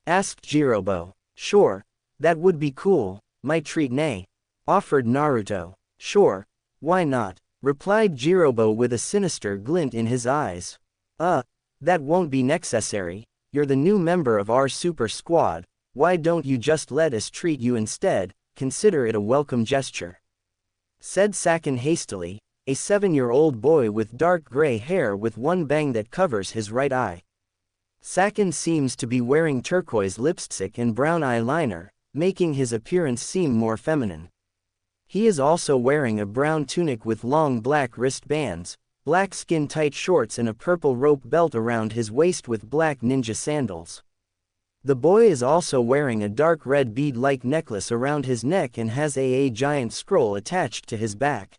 Asked Jirobo. Sure, that would be cool, my treat nay, offered Naruto. Sure, why not, replied Jirobo with a sinister glint in his eyes. That won't be necessary, you're the new member of our super squad, why don't you just let us treat you instead, consider it a welcome gesture. Said Sakin hastily, a 7-year-old boy with dark gray hair with one bang that covers his right eye. Sakin seems to be wearing turquoise lipstick and brown eyeliner, making his appearance seem more feminine. He is also wearing a brown tunic with long black wristbands, black skin-tight shorts and a purple rope belt around his waist with black ninja sandals. The boy is also wearing a dark red bead-like necklace around his neck and has a giant scroll attached to his back.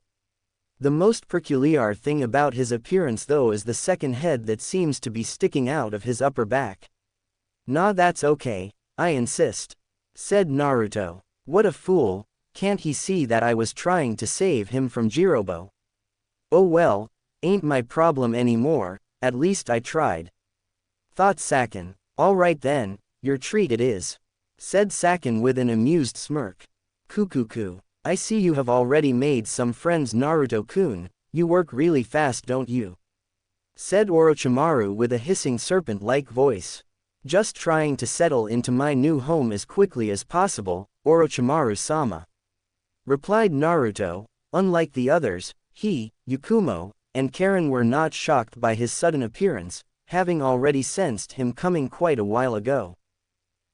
The most peculiar thing about his appearance though is the second head that seems to be sticking out of his upper back. Nah, that's okay, I insist, said Naruto. What a fool, can't he see that I was trying to save him from Jirobo? Oh well, ain't my problem anymore, at least I tried. Thought Sakin. Alright then, your treat it is, said Sakin with an amused smirk. Kukuku, I see you have already made some friends, Naruto-kun, you work really fast don't you? Said Orochimaru with a hissing serpent-like voice. Just trying to settle into my new home as quickly as possible, Orochimaru-sama. Replied Naruto. Unlike the others, he, Yakumo, and Karen were not shocked by his sudden appearance, having already sensed him coming quite a while ago.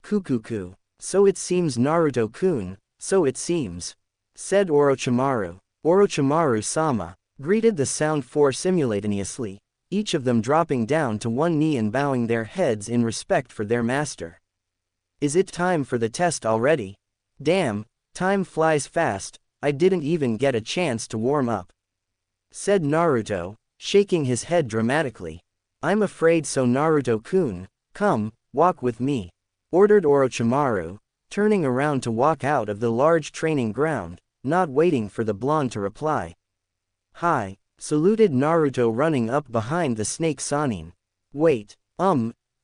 Kukuku. So it seems, Naruto-kun, so it seems, said Orochimaru. Orochimaru-sama, greeted the Sound Force simultaneously, each of them dropping down to one knee and bowing their heads in respect for their master. Is it time for the test already? Damn, time flies fast, I didn't even get a chance to warm up, said Naruto, shaking his head dramatically. I'm afraid so, Naruto-kun, come, walk with me, ordered Orochimaru, turning around to walk out of the large training ground, not waiting for the blonde to reply. Hi, saluted Naruto running up behind the snake Sanin. Wait,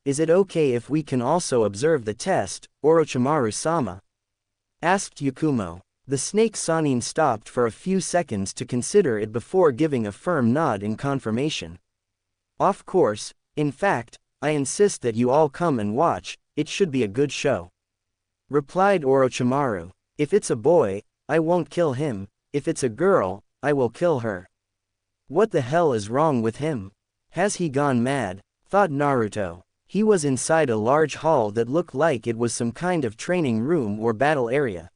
is it okay if we can also observe the test, Orochimaru-sama? Asked Yakumo. The snake Sanin stopped for a few seconds to consider it before giving a firm nod in confirmation. Of course, in fact, I insist that you all come and watch, it should be a good show. Replied Orochimaru. If it's a boy, I won't kill him, if it's a girl, I will kill her. What the hell is wrong with him? Has he gone mad? Thought Naruto. He was inside a large hall that looked like it was some kind of training room or battle area.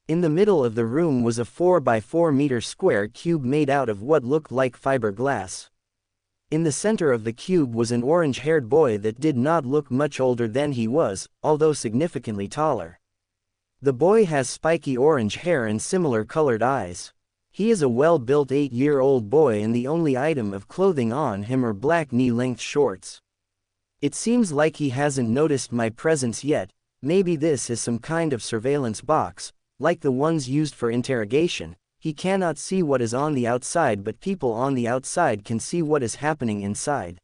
In the middle of the room was a 4x4-meter square cube made out of what looked like fiberglass. In the center of the cube was an orange-haired boy that did not look much older than he was, although significantly taller. The boy has spiky orange hair and similar colored eyes. He is a well-built 8-year-old boy and the only item of clothing on him are black knee-length shorts. It seems like he hasn't noticed my presence yet. Maybe this is some kind of surveillance box, like the ones used for interrogation. He cannot see what is on the outside, but people on the outside can see what is happening inside.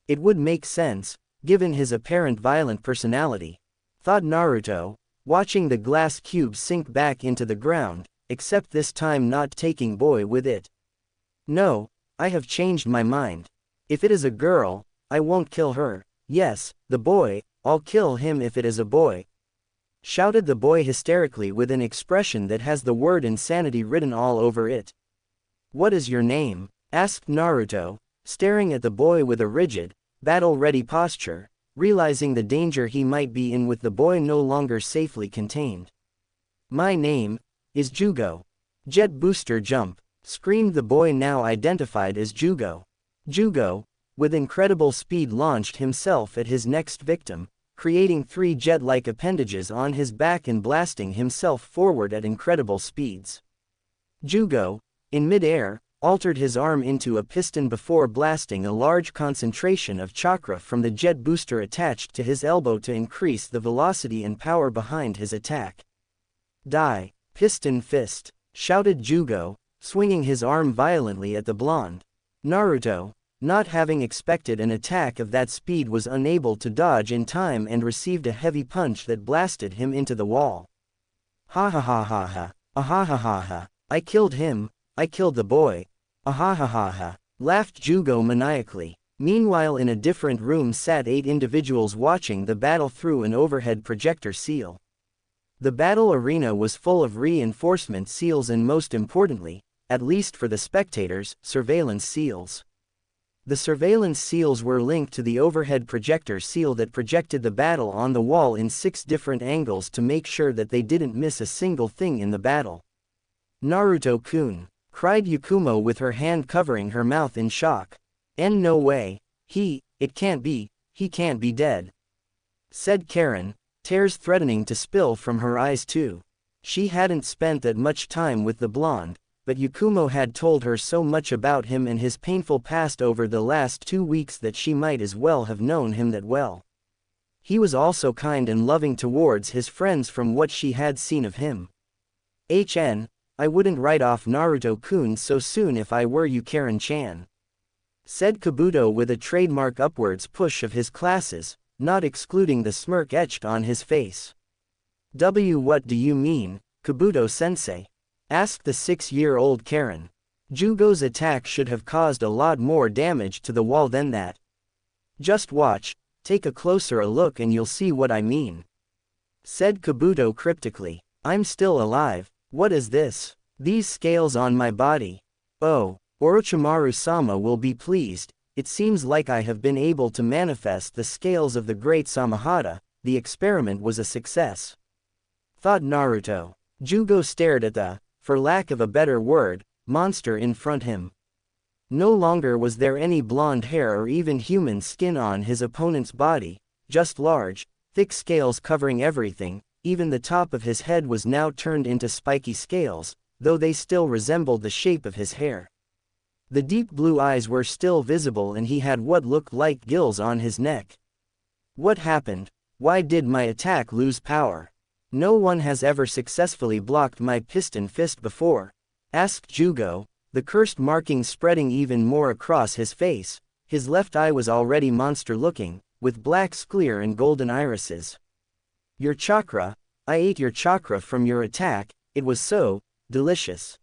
It would make sense, given his apparent violent personality. Thought Naruto, watching the glass cube sink back into the ground, except this time not taking boy with it. No, I have changed my mind. If it is a girl, I won't kill her. Yes, the boy, I'll kill him if it is a boy. Shouted the boy hysterically with an expression that has the word insanity written all over it. What is your name? Asked Naruto, staring at the boy with a rigid, battle-ready posture, realizing the danger he might be in with the boy no longer safely contained. My name is Jugo. Jet booster jump, screamed the boy now identified as Jugo. Jugo, with incredible speed launched himself at his next victim, creating 3 jet-like appendages on his back and blasting himself forward at incredible speeds. Jugo, in mid-air, altered his arm into a piston before blasting a large concentration of chakra from the jet booster attached to his elbow to increase the velocity and power behind his attack. Die, piston fist, shouted Jugo, swinging his arm violently at the blonde. Naruto, not having expected an attack of that speed, was unable to dodge in time and received a heavy punch that blasted him into the wall. Ha ha ha ha ha, ah ha ha ha, I killed him, I killed the boy, ah ha ha ha ha, laughed Jugo maniacally. Meanwhile in a different room sat 8 individuals watching the battle through an overhead projector seal. The battle arena was full of reinforcement seals and most importantly, at least for the spectators, surveillance seals. The surveillance seals were linked to the overhead projector seal that projected the battle on the wall in 6 different angles to make sure that they didn't miss a single thing in the battle. Naruto-kun, cried Yakumo with her hand covering her mouth in shock. No way, it can't be, he can't be dead. Said Karen, tears threatening to spill from her eyes too. She hadn't spent that much time with the blonde, but Yakumo had told her so much about him and his painful past over the last 2 weeks that she might as well have known him that well. He was also kind and loving towards his friends from what she had seen of him. I wouldn't write off Naruto-kun so soon if I were you, Karen-chan. Said Kabuto with a trademark upwards push of his glasses, not excluding the smirk etched on his face. What do you mean, Kabuto-sensei? Asked the 6-year-old Karen. Jugo's attack should have caused a lot more damage to the wall than that. Just watch, take a closer look and you'll see what I mean. Said Kabuto cryptically. I'm still alive, what is this? These scales on my body. Oh, Orochimaru-sama will be pleased, it seems like I have been able to manifest the scales of the great Samahata, the experiment was a success. Thought Naruto. Jugo stared at the, for lack of a better word, monster in front him. No longer was there any blonde hair or even human skin on his opponent's body, just large, thick scales covering everything, even the top of his head was now turned into spiky scales, though they still resembled the shape of his hair. The deep blue eyes were still visible and he had what looked like gills on his neck. What happened? Why did my attack lose power? No one has ever successfully blocked my piston fist before, asked Jugo, the cursed markings spreading even more across his face. His left eye was already monster-looking, with black sclere and golden irises. Your chakra, I ate your chakra from your attack, it was so delicious.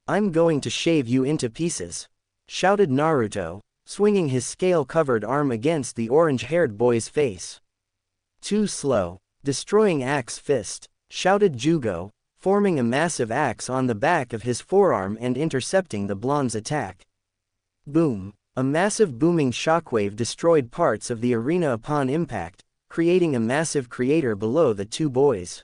I'm going to shave you into pieces, shouted Naruto, swinging his scale-covered arm against the orange-haired boy's face. Too slow. Destroying axe fist, shouted Jugo, forming a massive axe on the back of his forearm and intercepting the blonde's attack. Boom! A massive booming shockwave destroyed parts of the arena upon impact, creating a massive crater below the 2 boys.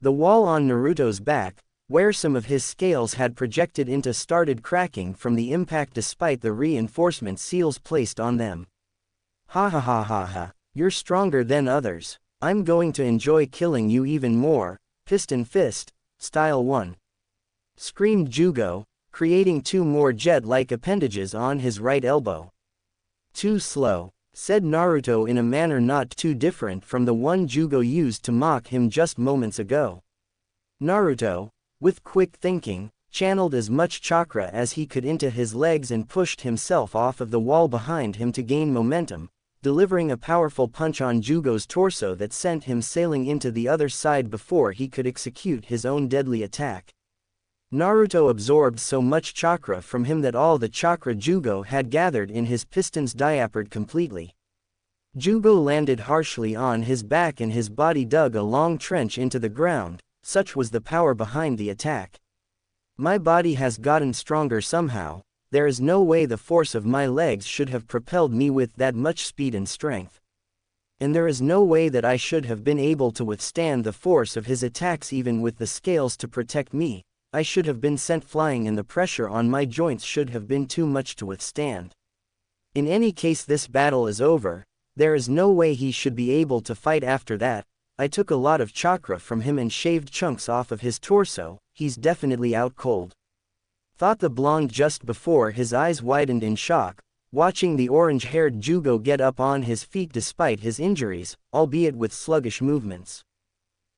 The wall on Naruto's back, where some of his scales had projected into, started cracking from the impact despite the reinforcement seals placed on them. Ha ha ha ha ha, you're stronger than others. I'm going to enjoy killing you even more, piston fist, style 1. Screamed Jugo, creating 2 more jet-like appendages on his right elbow. Too slow, said Naruto in a manner not too different from the one Jugo used to mock him just moments ago. Naruto, with quick thinking, channeled as much chakra as he could into his legs and pushed himself off of the wall behind him to gain momentum, delivering a powerful punch on Jugo's torso that sent him sailing into the other side before he could execute his own deadly attack. Naruto absorbed so much chakra from him that all the chakra Jugo had gathered in his pistons diapered completely. Jugo landed harshly on his back and his body dug a long trench into the ground, such was the power behind the attack. My body has gotten stronger somehow, there is no way the force of my legs should have propelled me with that much speed and strength. And there is no way that I should have been able to withstand the force of his attacks even with the scales to protect me. I should have been sent flying and the pressure on my joints should have been too much to withstand. In any case, this battle is over, there is no way he should be able to fight after that. I took a lot of chakra from him and shaved chunks off of his torso, he's definitely out cold. Thought the blonde just before his eyes widened in shock, watching the orange-haired Jugo get up on his feet despite his injuries, albeit with sluggish movements.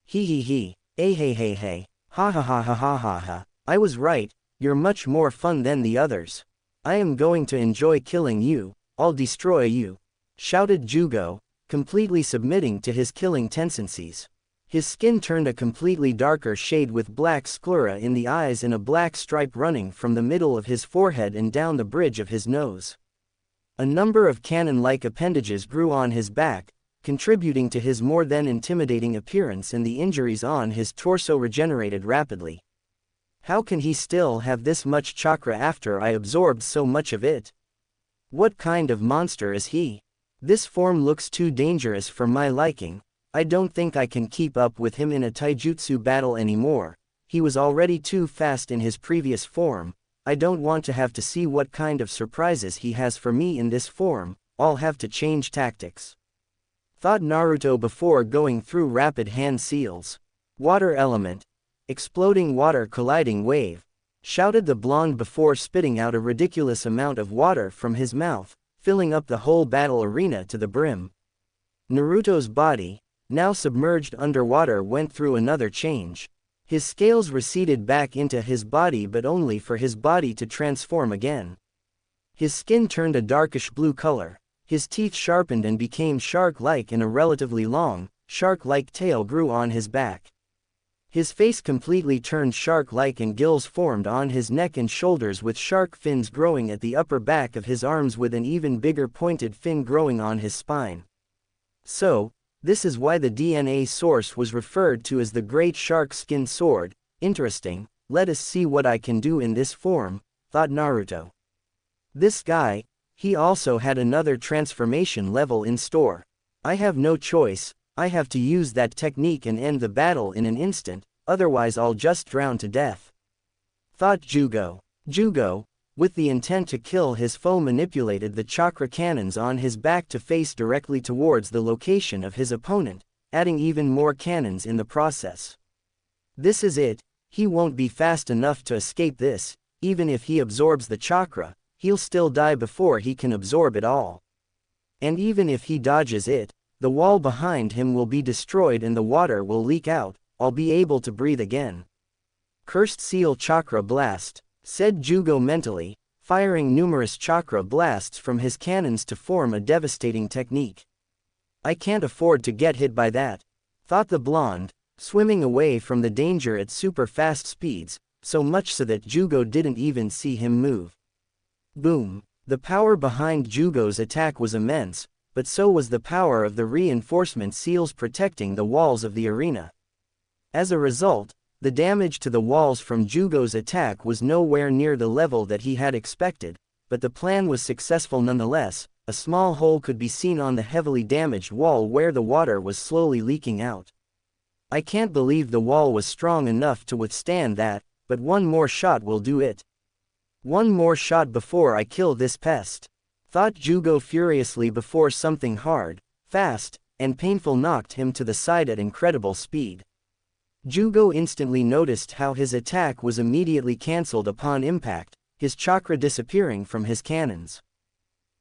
He, hey, ha ha ha ha ha ha ha, I was right, you're much more fun than the others. I am going to enjoy killing you, I'll destroy you, shouted Jugo, completely submitting to his killing tendencies. His skin turned a completely darker shade with black sclera in the eyes and a black stripe running from the middle of his forehead and down the bridge of his nose. A number of cannon-like appendages grew on his back, contributing to his more than intimidating appearance, and the injuries on his torso regenerated rapidly. How can he still have this much chakra after I absorbed so much of it? What kind of monster is he? This form looks too dangerous for my liking. I don't think I can keep up with him in a taijutsu battle anymore. He was already too fast in his previous form. I don't want to have to see what kind of surprises he has for me in this form. I'll have to change tactics, thought Naruto before going through rapid hand seals. Water element. Exploding water colliding wave, shouted the blonde before spitting out a ridiculous amount of water from his mouth, filling up the whole battle arena to the brim. Naruto's body, now submerged underwater, went through another change. His scales receded back into his body, but only for his body to transform again. His skin turned a darkish blue color, his teeth sharpened and became shark-like, and a relatively long, shark-like tail grew on his back. His face completely turned shark-like and gills formed on his neck and shoulders with shark fins growing at the upper back of his arms with an even bigger pointed fin growing on his spine. So, this is why the DNA source was referred to as the Great Shark Skin Sword. Interesting, let us see what I can do in this form, thought Naruto. This guy, he also had another transformation level in store. I have no choice, I have to use that technique and end the battle in an instant, otherwise I'll just drown to death, thought Jugo. Jugo, with the intent to kill his foe, manipulated the chakra cannons on his back to face directly towards the location of his opponent, adding even more cannons in the process. This is it, he won't be fast enough to escape this. Even if he absorbs the chakra, he'll still die before he can absorb it all. And even if he dodges it, the wall behind him will be destroyed and the water will leak out. I'll be able to breathe again. Cursed Seal Chakra Blast, said Jugo mentally, firing numerous chakra blasts from his cannons to form a devastating technique. I can't afford to get hit by that, thought the blonde, swimming away from the danger at super fast speeds, so much so that Jugo didn't even see him move. Boom! The power behind Jugo's attack was immense, but so was the power of the reinforcement seals protecting the walls of the arena. As a result, the damage to the walls from Jugo's attack was nowhere near the level that he had expected, but the plan was successful nonetheless. A small hole could be seen on the heavily damaged wall where the water was slowly leaking out. I can't believe the wall was strong enough to withstand that, but one more shot will do it. One more shot before I kill this pest, thought Jugo furiously before something hard, fast, and painful knocked him to the side at incredible speed. Jugo instantly noticed how his attack was immediately cancelled upon impact, his chakra disappearing from his cannons.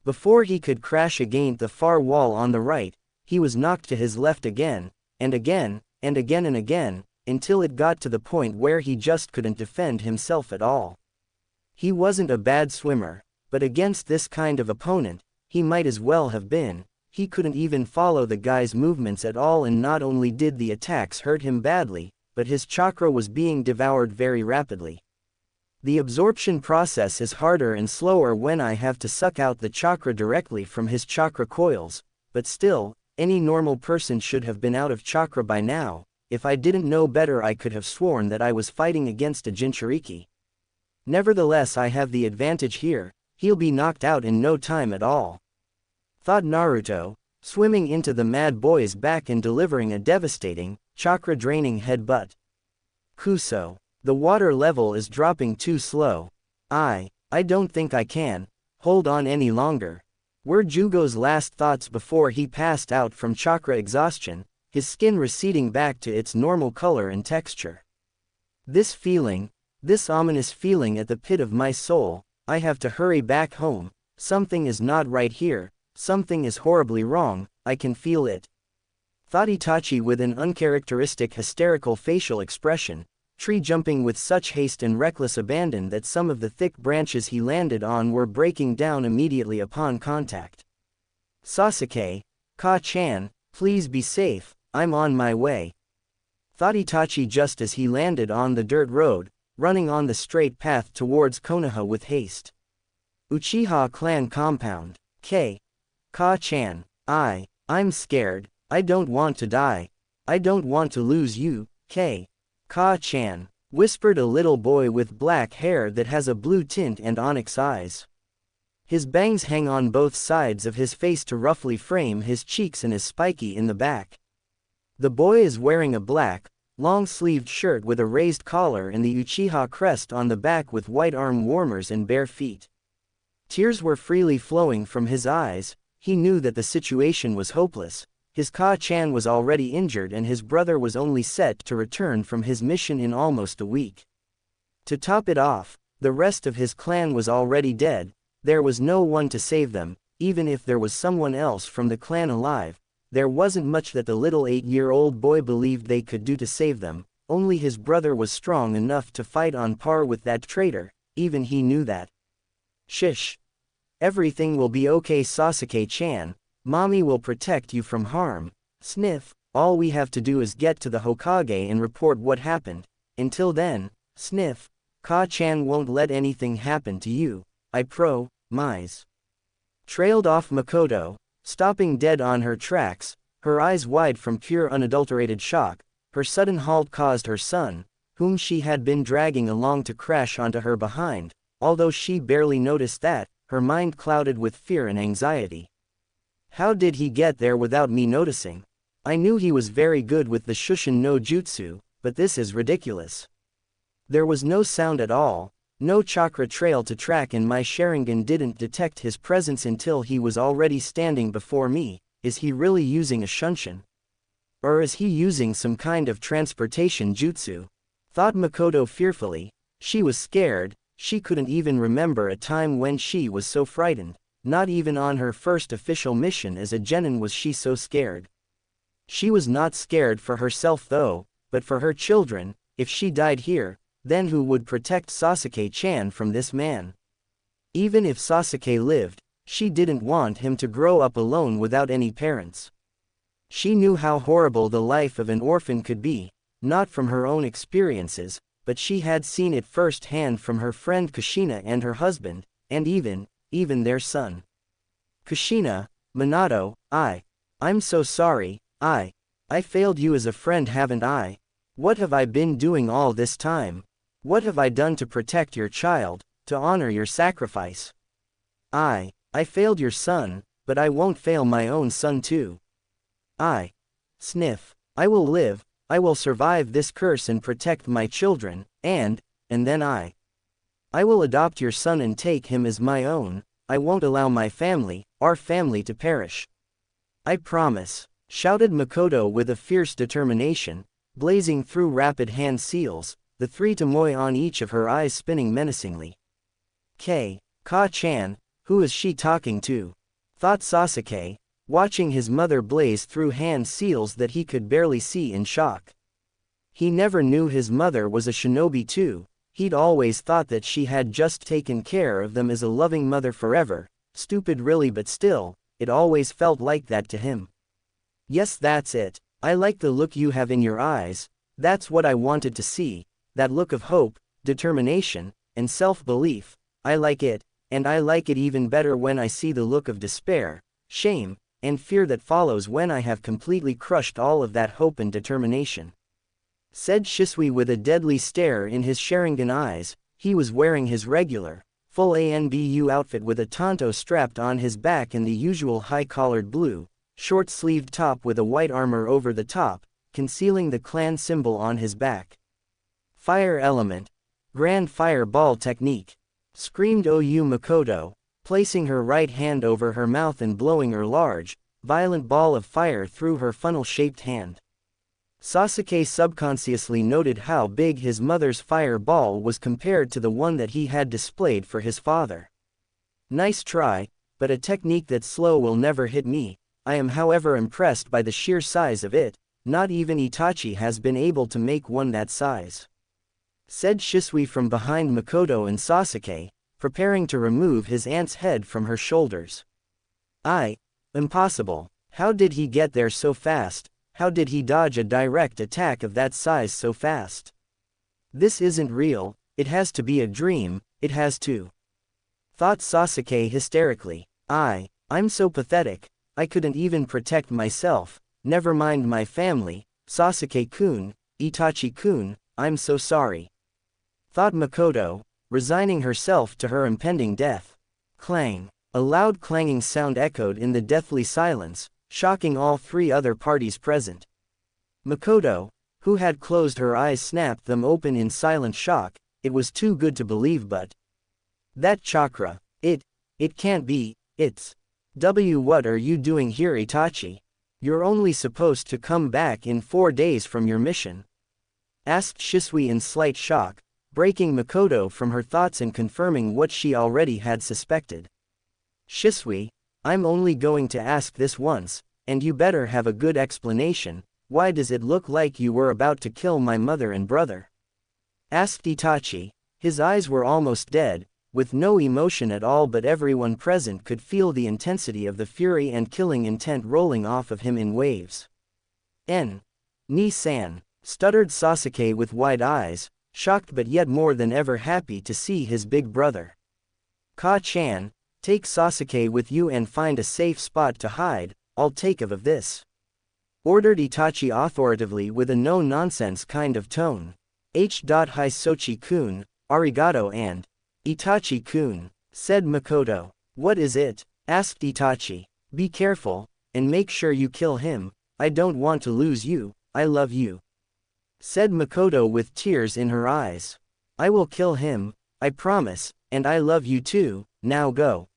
Before he could crash against the far wall on the right, he was knocked to his left again, and again, and again and again, until it got to the point where he just couldn't defend himself at all. He wasn't a bad swimmer, but against this kind of opponent, he might as well have been. he couldn't even follow the guy's movements at all, and not only did the attacks hurt him badly, but his chakra was being devoured very rapidly. The absorption process is harder and slower when I have to suck out the chakra directly from his chakra coils, but still, any normal person should have been out of chakra by now. If I didn't know better, I could have sworn that I was fighting against a Jinchuriki. Nevertheless, I have the advantage here, he'll be knocked out in no time at all, thought Naruto, swimming into the mad boy's back and delivering a devastating, chakra-draining headbutt. Kuso. The water level is dropping too slow. I don't think I can hold on any longer, were Jugo's last thoughts before he passed out from chakra exhaustion, his skin receding back to its normal color and texture. This feeling, this ominous feeling at the pit of my soul, I have to hurry back home, something is not right here, something is horribly wrong, I can feel it, thought Itachi with an uncharacteristic hysterical facial expression, tree jumping with such haste and reckless abandon that some of the thick branches he landed on were breaking down immediately upon contact. Sasuke, Ka-chan, please be safe, I'm on my way, thought Itachi just as he landed on the dirt road, running on the straight path towards Konoha with haste. Uchiha clan compound. Ka-chan, I'm scared, I don't want to die, I don't want to lose you, Ka-chan, whispered a little boy with black hair that has a blue tint and onyx eyes. His bangs hang on both sides of his face to roughly frame his cheeks and is spiky in the back. The boy is wearing a black, long-sleeved shirt with a raised collar and the Uchiha crest on the back with white arm warmers and bare feet. Tears were freely flowing from his eyes. He knew that the situation was hopeless. His Ka-chan was already injured and his brother was only set to return from his mission in almost a week. To top it off, the rest of his clan was already dead. There was no one to save them. Even if there was someone else from the clan alive, there wasn't much that the little 8-year-old boy believed they could do to save them. Only his brother was strong enough to fight on par with that traitor. Even he knew that. Shish. Everything will be okay, Sasuke-chan. Mommy will protect you from harm. Sniff. All we have to do is get to the Hokage and report what happened. Until then, sniff. Ka-chan won't let anything happen to you. I promise. Trailed off Makoto, stopping dead on her tracks, her eyes wide from pure unadulterated shock. Her sudden halt caused her son, whom she had been dragging along, to crash onto her behind. Although she barely noticed that, her mind clouded with fear and anxiety. How did he get there without me noticing? I knew he was very good with the Shushin no Jutsu, but this is ridiculous. There was no sound at all, no chakra trail to track, and my Sharingan didn't detect his presence until he was already standing before me. Is he really using a Shunshin? Or is he using some kind of transportation jutsu? Thought Makoto fearfully. She was scared. She couldn't even remember a time when she was so frightened. Not even on her first official mission as a genin was she so scared. She was not scared for herself though, but for her children. If she died here, then who would protect Sasuke-chan from this man? Even if Sasuke lived, she didn't want him to grow up alone without any parents. She knew how horrible the life of an orphan could be, not from her own experiences, but she had seen it firsthand from her friend Kushina and her husband, and even their son. Kushina, Minato, I'm so sorry, I failed you as a friend, haven't I? What have I been doing all this time? What have I done to protect your child, to honor your sacrifice? I failed your son, but I won't fail my own son too. Sniff. I will live, I will survive this curse and protect my children, and then I will adopt your son and take him as my own. I won't allow my family, our family, to perish. I promise, shouted Makoto with a fierce determination, blazing through rapid hand seals, the three tomoe on each of her eyes spinning menacingly. Ka-chan, who is she talking to? Thought Sasuke, watching his mother blaze through hand seals that he could barely see in shock. He never knew his mother was a shinobi too. He'd always thought that she had just taken care of them as a loving mother forever. Stupid really, but still, it always felt like that to him. Yes, that's it. I like the look you have in your eyes. That's what I wanted to see. That look of hope, determination, and self-belief. I like it, and I like it even better when I see the look of despair, shame, and fear that follows when I have completely crushed all of that hope and determination. Said Shisui with a deadly stare in his Sharingan eyes. He was wearing his regular, full ANBU outfit with a tanto strapped on his back and the usual high-collared blue, short-sleeved top with a white armor over the top, concealing the clan symbol on his back. Fire element. Grand fireball technique. Screamed OU Makoto, placing her right hand over her mouth and blowing her large, violent ball of fire through her funnel-shaped hand. Sasuke subconsciously noted how big his mother's fireball was compared to the one that he had displayed for his father. Nice try, but a technique that slow will never hit me. I am however impressed by the sheer size of it. Not even Itachi has been able to make one that size. Said Shisui from behind Makoto and Sasuke, preparing to remove his aunt's head from her shoulders. Impossible. How did he get there so fast? How did he dodge a direct attack of that size so fast? This isn't real, it has to be a dream, it has to. Thought Sasuke hysterically. I'm so pathetic, I couldn't even protect myself, never mind my family. Sasuke-kun, Itachi-kun, I'm so sorry. Thought Makoto, resigning herself to her impending death. Clang. A loud clanging sound echoed in the deathly silence, shocking all three other parties present. Makoto, who had closed her eyes, snapped them open in silent shock. It was too good to believe, but that chakra, it can't be, it's what are you doing here, Itachi? You're only supposed to come back in 4 days from your mission. Asked Shisui in slight shock, breaking Makoto from her thoughts and confirming what she already had suspected. Shisui, I'm only going to ask this once, and you better have a good explanation. Why does it look like you were about to kill my mother and brother? Asked Itachi. His eyes were almost dead, with no emotion at all, but everyone present could feel the intensity of the fury and killing intent rolling off of him in waves. Ni-san, stuttered Sasuke with wide eyes, shocked but yet more than ever happy to see his big brother. Ka-chan, take Sasuke with you and find a safe spot to hide, I'll take of this. Ordered Itachi authoritatively with a no-nonsense kind of tone. Hisochi-kun, arigato, and Itachi-kun, said Makoto. What is it? Asked Itachi. Be careful, and make sure you kill him. I don't want to lose you, I love you. Said Makoto with tears in her eyes. I will kill him, I promise, and I love you too, now go.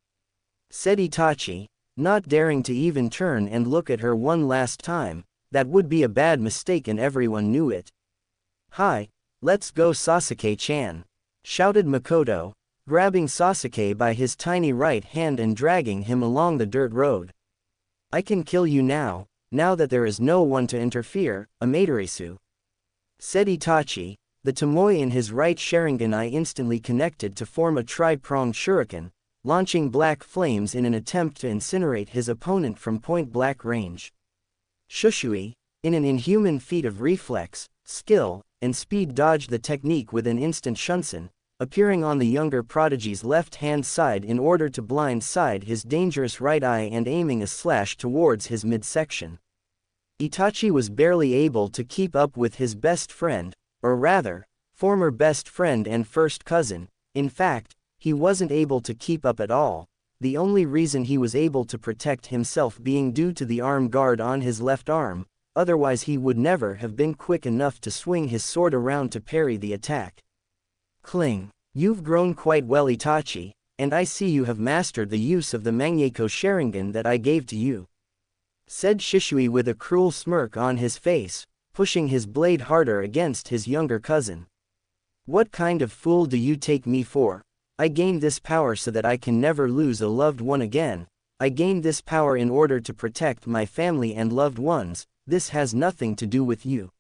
Said Itachi, not daring to even turn and look at her one last time. That would be a bad mistake and everyone knew it. Hi, let's go, Sasuke-chan, shouted Makoto, grabbing Sasuke by his tiny right hand and dragging him along the dirt road. I can kill you now that there is no one to interfere, Amaterasu. Said Itachi, the Tomoe in his right Sharingan eye instantly connected to form a tri-pronged shuriken, launching black flames in an attempt to incinerate his opponent from point-blank range. Shisui, in an inhuman feat of reflex, skill, and speed, dodged the technique with an instant shunsen, appearing on the younger prodigy's left-hand side in order to blindside his dangerous right eye and aiming a slash towards his midsection. Itachi was barely able to keep up with his best friend, or rather, former best friend and first cousin. In fact, he wasn't able to keep up at all, the only reason he was able to protect himself being due to the arm guard on his left arm, otherwise he would never have been quick enough to swing his sword around to parry the attack. Cling. You've grown quite well, Itachi, and I see you have mastered the use of the Mangekyou Sharingan that I gave to you. Said Shisui with a cruel smirk on his face, pushing his blade harder against his younger cousin. What kind of fool do you take me for? I gained this power so that I can never lose a loved one again. I gained this power in order to protect my family and loved ones. This has nothing to do with you.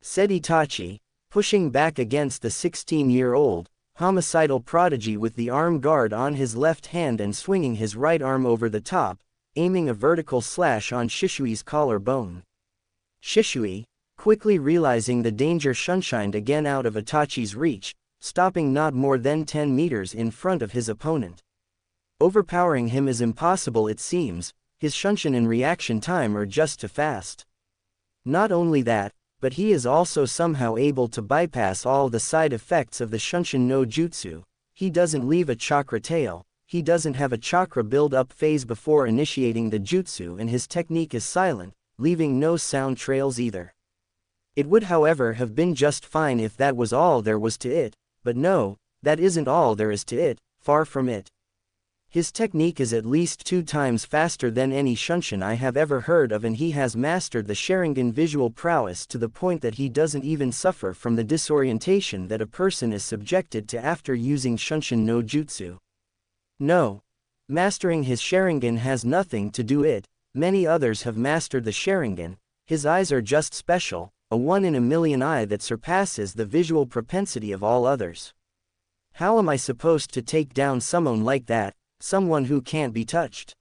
Said Itachi, pushing back against the 16-year-old, homicidal prodigy with the arm guard on his left hand and swinging his right arm over the top, aiming a vertical slash on Shishui's collarbone. Shishui, quickly realizing the danger, shunshined again out of Itachi's reach, stopping not more than 10 meters in front of his opponent. Overpowering him is impossible, it seems. His shunshin and reaction time are just too fast. Not only that, but he is also somehow able to bypass all the side effects of the shunshin no jutsu. He doesn't leave a chakra tail, he doesn't have a chakra build-up phase before initiating the jutsu, and his technique is silent, leaving no sound trails either. It would however have been just fine if that was all there was to it, but no, that isn't all there is to it, far from it. His technique is at least 2 times faster than any shunshin I have ever heard of, and he has mastered the Sharingan visual prowess to the point that he doesn't even suffer from the disorientation that a person is subjected to after using shunshin no jutsu. No. Mastering his Sharingan has nothing to do it, many others have mastered the Sharingan, his eyes are just special, a 1 in a million eye that surpasses the visual propensity of all others. How am I supposed to take down someone like that? Someone who can't be touched?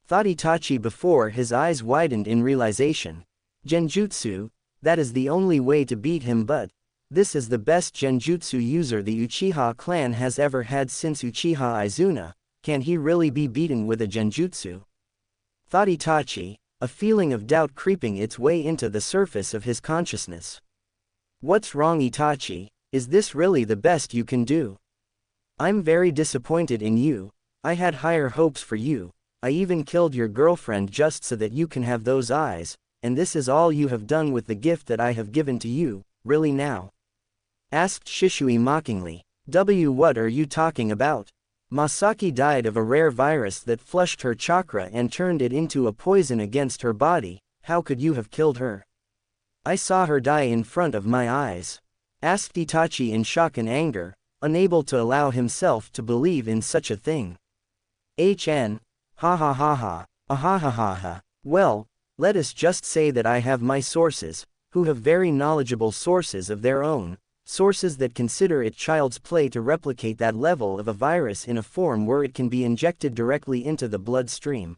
Thought Itachi before his eyes widened in realization. Genjutsu, that is the only way to beat him, but this is the best genjutsu user the Uchiha clan has ever had since Uchiha Izuna. Can he really be beaten with a genjutsu? Thought Itachi, a feeling of doubt creeping its way into the surface of his consciousness. What's wrong, Itachi? Is this really the best you can do? I'm very disappointed in you. I had higher hopes for you. I even killed your girlfriend just so that you can have those eyes, and this is all you have done with the gift that I have given to you, really now? Asked Shishui mockingly. What are you talking about? Masaki died of a rare virus that flushed her chakra and turned it into a poison against her body. How could you have killed her? I saw her die in front of my eyes. Asked Itachi in shock and anger, unable to allow himself to believe in such a thing. Ha ha ha ha, ha ha ha ha. Well, let us just say that I have my sources, who have very knowledgeable sources of their own, sources that consider it child's play to replicate that level of a virus in a form where it can be injected directly into the bloodstream.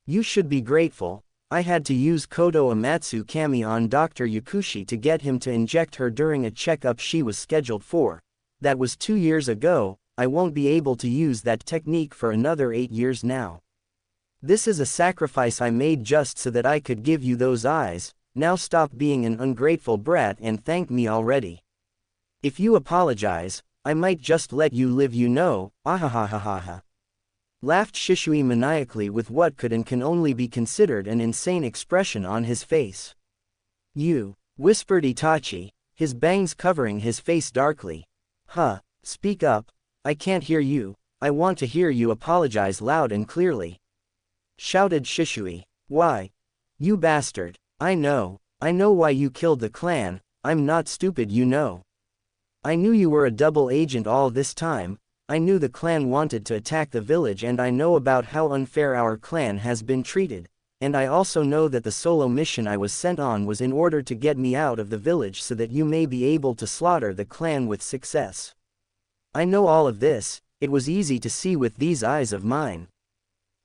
You should be grateful. I had to use Kodo Amatsu Kami on Dr. Yakushi to get him to inject her during a checkup she was scheduled for. That was 2 years ago. I won't be able to use that technique for another 8 years now. This is a sacrifice I made just so that I could give you those eyes. Now stop being an ungrateful brat and thank me already. If you apologize, I might just let you live, you know. Ahahahaha. Laughed Shishui maniacally with what could and can only be considered an insane expression on his face. You, whispered Itachi, his bangs covering his face darkly. Speak up. I can't hear you. I want to hear you apologize loud and clearly. Shouted Shishui. Why? You bastard. I know why you killed the clan. I'm not stupid, you know. I knew you were a double agent all this time. I knew the clan wanted to attack the village, and I know about how unfair our clan has been treated, and I also know that the solo mission I was sent on was in order to get me out of the village so that you may be able to slaughter the clan with success. I know all of this, it was easy to see with these eyes of mine.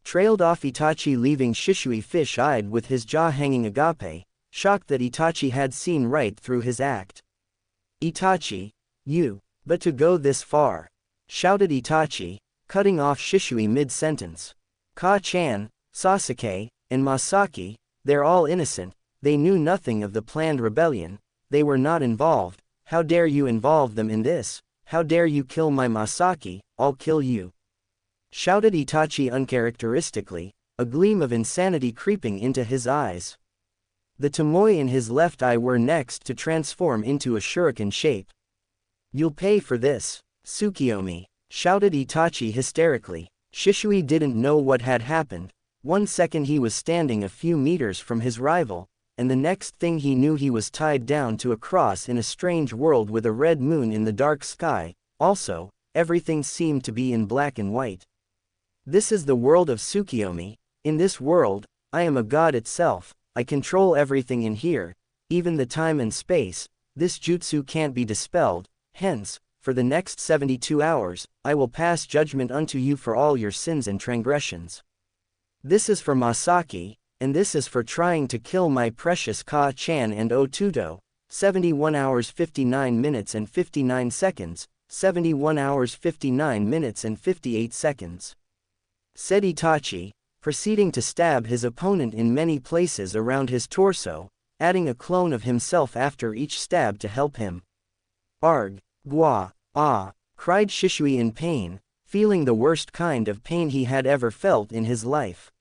Trailed off Itachi, leaving Shishui fish-eyed with his jaw hanging agape, shocked that Itachi had seen right through his act. Itachi, but to go this far, shouted Itachi, cutting off Shishui mid-sentence. Ka-chan, Sasuke, and Masaki, they're all innocent, they knew nothing of the planned rebellion, they were not involved. How dare you involve them in this? How dare you kill my Masaki? I'll kill you. Shouted Itachi uncharacteristically, a gleam of insanity creeping into his eyes. The tomoe in his left eye were next to transform into a shuriken shape. You'll pay for this, Tsukiyomi, shouted Itachi hysterically. Shishui didn't know what had happened. 1 second he was standing a few meters from his rival, and the next thing he knew he was tied down to a cross in a strange world with a red moon in the dark sky. Also, everything seemed to be in black and white. This is the world of Tsukiyomi. In this world, I am a god itself. I control everything in here, even the time and space. This jutsu can't be dispelled. Hence, for the next 72 hours, I will pass judgment unto you for all your sins and transgressions. This is for Masaki, and this is for trying to kill my precious Ka-chan and Otuto. 71 hours 59 minutes and 59 seconds, 71 hours 59 minutes and 58 seconds. Said Itachi, proceeding to stab his opponent in many places around his torso, adding a clone of himself after each stab to help him. Arg, gwa, ah, cried Shishui in pain, feeling the worst kind of pain he had ever felt in his life.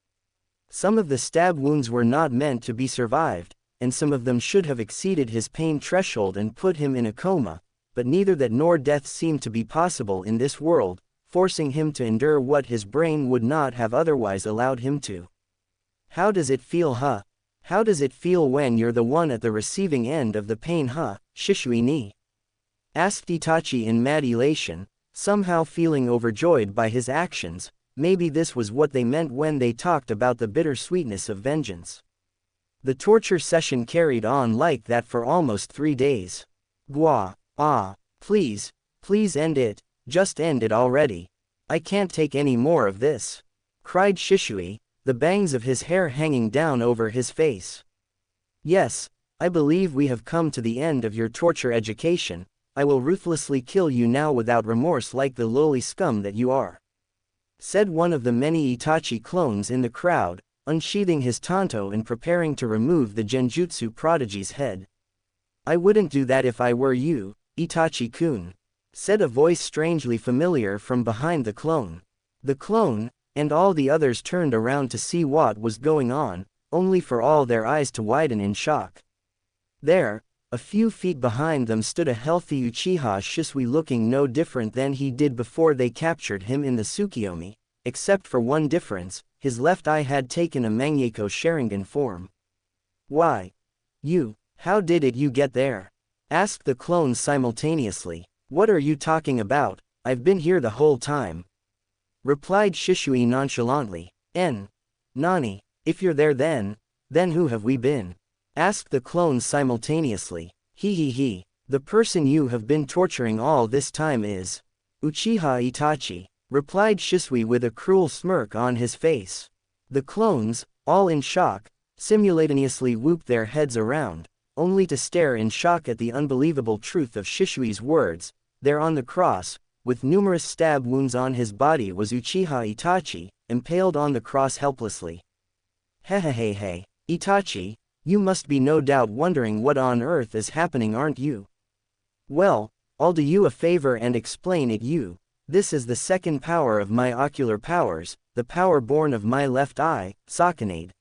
Some of the stab wounds were not meant to be survived, and some of them should have exceeded his pain threshold and put him in a coma, but neither that nor death seemed to be possible in this world, forcing him to endure what his brain would not have otherwise allowed him to. How does it feel, huh? How does it feel when you're the one at the receiving end of the pain, huh, Shishui ni? Asked Itachi in mad elation, somehow feeling overjoyed by his actions. Maybe this was what they meant when they talked about the bitter sweetness of vengeance. The torture session carried on like that for almost 3 days. Gwa, ah, please, please end it, just end it already. I can't take any more of this, cried Shishui, the bangs of his hair hanging down over his face. Yes, I believe we have come to the end of your torture education. I will ruthlessly kill you now without remorse like the lowly scum that you are, said one of the many Itachi clones in the crowd, unsheathing his tanto and preparing to remove the genjutsu prodigy's head. I wouldn't do that if I were you, Itachi-kun, said a voice strangely familiar from behind the clone. The clone, and all the others turned around to see what was going on, only for all their eyes to widen in shock. There, a few feet behind them stood a healthy Uchiha Shisui looking no different than he did before they captured him in the Tsukiyomi, except for one difference, his left eye had taken a Mangekyou Sharingan form. Why? How did you get there? Asked the clones simultaneously. What are you talking about? I've been here the whole time, replied Shishui nonchalantly. Nani, if you're there then who have we been? Asked the clones simultaneously. He. The person you have been torturing all this time is Uchiha Itachi, replied Shisui with a cruel smirk on his face. The clones, all in shock, simultaneously whooped their heads around, only to stare in shock at the unbelievable truth of Shishui's words. There on the cross, with numerous stab wounds on his body, was Uchiha Itachi, impaled on the cross helplessly. Hey, Itachi, you must be no doubt wondering what on earth is happening, aren't you? Well, I'll do you a favor and explain it you. This is the second power of my ocular powers, the power born of my left eye, Sakanade.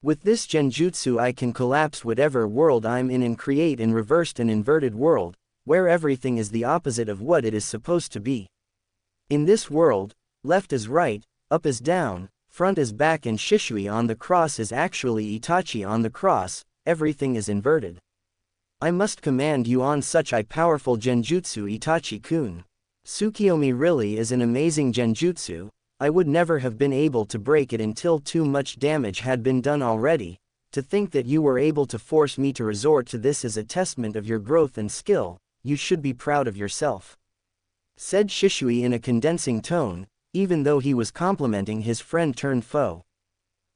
With this genjutsu I can collapse whatever world I'm in and create an reversed and inverted world, where everything is the opposite of what it is supposed to be. In this world, left is right, up is down, front is back, and Shishui on the cross is actually Itachi on the cross, everything is inverted. I must command you on such a powerful genjutsu, Itachi-kun. Tsukiyomi really is an amazing genjutsu. I would never have been able to break it until too much damage had been done already. To think that you were able to force me to resort to this is a testament of your growth and skill. You should be proud of yourself, said Shishui in a condensing tone, even though he was complimenting his friend turned foe.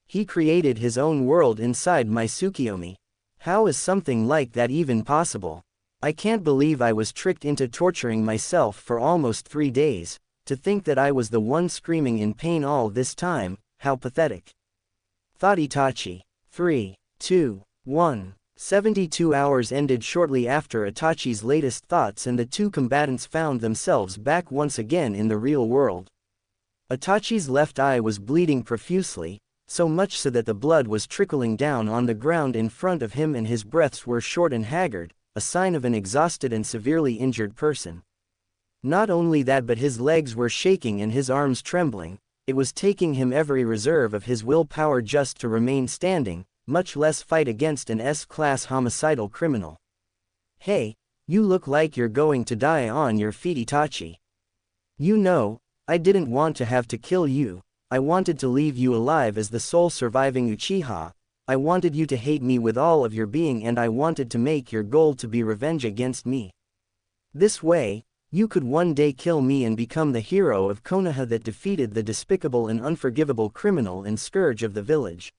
He created his own world inside my Tsukiyomi. How is something like that even possible? I can't believe I was tricked into torturing myself for almost 3 days. To think that I was the one screaming in pain all this time, how pathetic, thought Itachi. 3, 2, 1. 72 hours ended shortly after Itachi's latest thoughts, and the two combatants found themselves back once again in the real world. Itachi's left eye was bleeding profusely, so much so that the blood was trickling down on the ground in front of him, and his breaths were short and haggard, a sign of an exhausted and severely injured person. Not only that, but his legs were shaking and his arms trembling. It was taking him every reserve of his willpower just to remain standing, much less fight against an S-class homicidal criminal. Hey, you look like you're going to die on your feet, Itachi. You know, I didn't want to have to kill you. I wanted to leave you alive as the sole surviving Uchiha. I wanted you to hate me with all of your being, and I wanted to make your goal to be revenge against me. This way, You could one day kill me and become the hero of Konoha that defeated the despicable and unforgivable criminal and scourge of the village.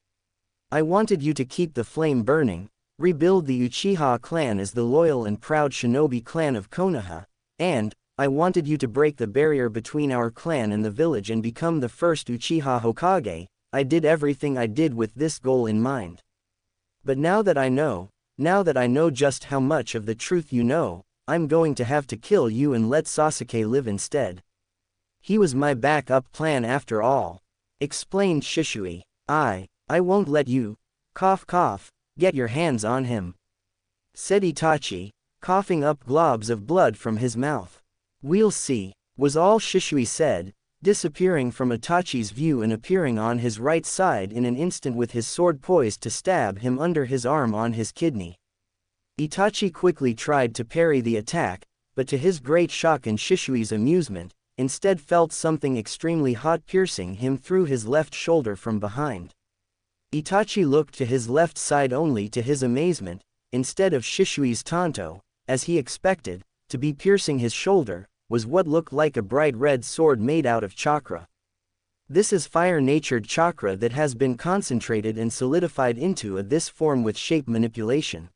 I wanted you to keep the flame burning, rebuild the Uchiha clan as the loyal and proud shinobi clan of Konoha, and, I wanted you to break the barrier between our clan and the village and become the first Uchiha Hokage. I did everything I did with this goal in mind. But now that I know just how much of the truth you know, I'm going to have to kill you and let Sasuke live instead. He was my backup plan after all," explained Shisui. I won't let you, cough cough, get your hands on him," said Itachi, coughing up globs of blood from his mouth. "We'll see," was all Shisui said, disappearing from Itachi's view and appearing on his right side in an instant with his sword poised to stab him under his arm on his kidney. Itachi quickly tried to parry the attack, but to his great shock and Shisui's amusement, instead felt something extremely hot piercing him through his left shoulder from behind. Itachi looked to his left side only to his amazement, instead of Shisui's tanto, as he expected, to be piercing his shoulder, was what looked like a bright red sword made out of chakra. This is fire-natured chakra that has been concentrated and solidified into this form with shape manipulation.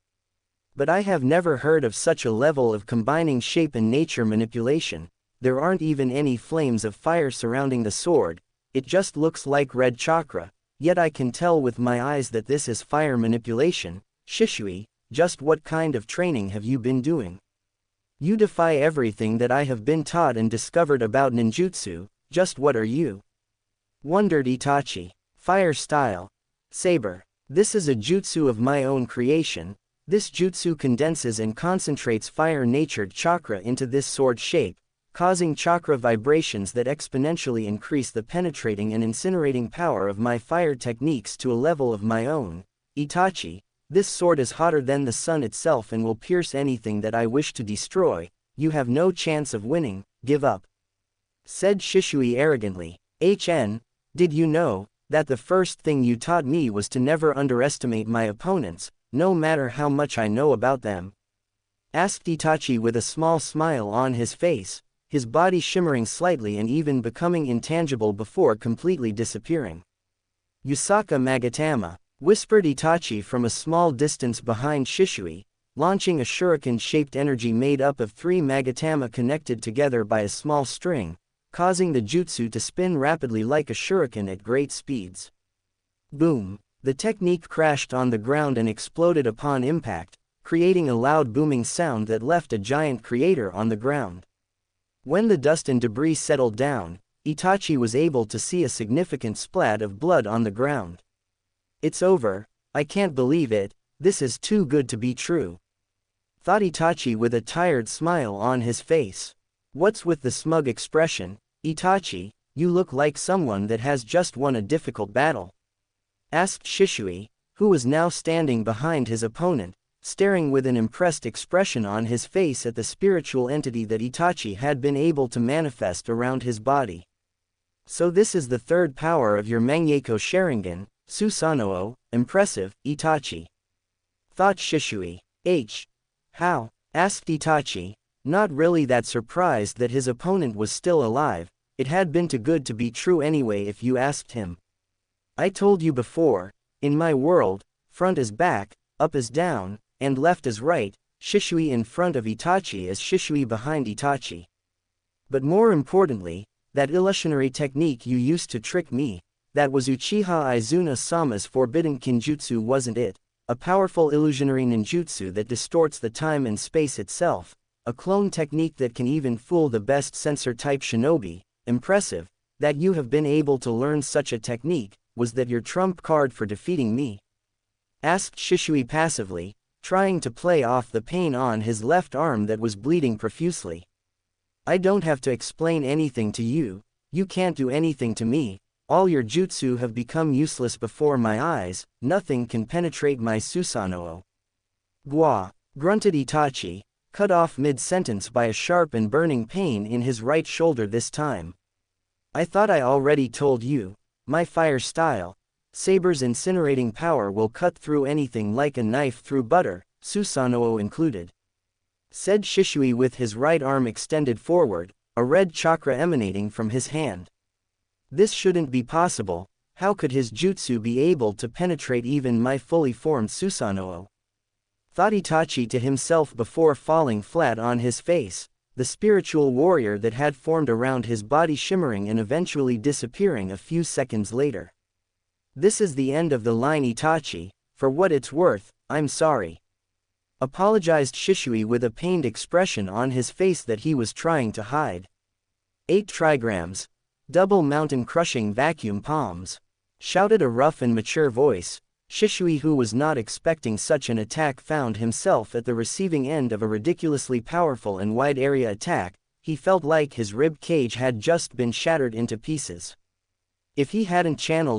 But I have never heard of such a level of combining shape and nature manipulation. There aren't even any flames of fire surrounding the sword, it just looks like red chakra, yet I can tell with my eyes that this is fire manipulation. Shisui, just what kind of training have you been doing? You defy everything that I have been taught and discovered about ninjutsu, just what are you? Wondered Itachi. Fire style. Saber. This is a jutsu of my own creation. This jutsu condenses and concentrates fire-natured chakra into this sword shape, causing chakra vibrations that exponentially increase the penetrating and incinerating power of my fire techniques to a level of my own. Itachi, this sword is hotter than the sun itself and will pierce anything that I wish to destroy. You have no chance of winning, give up," said Shisui arrogantly. Did you know that the first thing you taught me was to never underestimate my opponents, no matter how much I know about them?" asked Itachi with a small smile on his face, his body shimmering slightly and even becoming intangible before completely disappearing. "Yusaka Magatama," whispered Itachi from a small distance behind Shisui, launching a shuriken-shaped energy made up of 3 Magatama connected together by a small string, causing the jutsu to spin rapidly like a shuriken at great speeds. Boom! The technique crashed on the ground and exploded upon impact, creating a loud booming sound that left a giant crater on the ground. When the dust and debris settled down, Itachi was able to see a significant splat of blood on the ground. "It's over, I can't believe it, this is too good to be true," thought Itachi with a tired smile on his face. "What's with the smug expression, Itachi? You look like someone that has just won a difficult battle," asked Shisui, who was now standing behind his opponent, staring with an impressed expression on his face at the spiritual entity that Itachi had been able to manifest around his body. "So this is the third power of your Mangekyou Sharingan, Susanoo, impressive, Itachi," thought Shisui. How?" asked Itachi, not really that surprised that his opponent was still alive. It had been too good to be true anyway if you asked him. "I told you before, in my world, front is back, up is down, and left is right," Shisui in front of Itachi as Shisui behind Itachi. "But more importantly, that illusionary technique you used to trick me, that was Uchiha Izuna-sama's forbidden kinjutsu, wasn't it? A powerful illusionary ninjutsu that distorts the time and space itself, a clone technique that can even fool the best sensor-type shinobi. Impressive, that you have been able to learn such a technique. Was that your trump card for defeating me?" asked Shisui passively, trying to play off the pain on his left arm that was bleeding profusely. "I don't have to explain anything to you, you can't do anything to me, all your jutsu have become useless before my eyes, nothing can penetrate my Susanoo." "Gwa," grunted Itachi, cut off mid-sentence by a sharp and burning pain in his right shoulder this time. "I thought I already told you, my fire style, Saber's incinerating power will cut through anything like a knife through butter, Susanoo included." said Shishui with his right arm extended forward, a red chakra emanating from his hand. This shouldn't be possible. How could his jutsu be able to penetrate even my fully formed Susanoo? Thought Itachi to himself before falling flat on his face, the spiritual warrior that had formed around his body shimmering and eventually disappearing a few seconds later. This is the end of the line, Itachi. For what it's worth, I'm sorry. Apologized Shishui with a pained expression on his face that he was trying to hide. 8 trigrams. Double mountain crushing vacuum palms. Shouted a rough and mature voice. Shishui, who was not expecting such an attack, found himself at the receiving end of a ridiculously powerful and wide area attack. He felt like his rib cage had just been shattered into pieces. If he hadn't channeled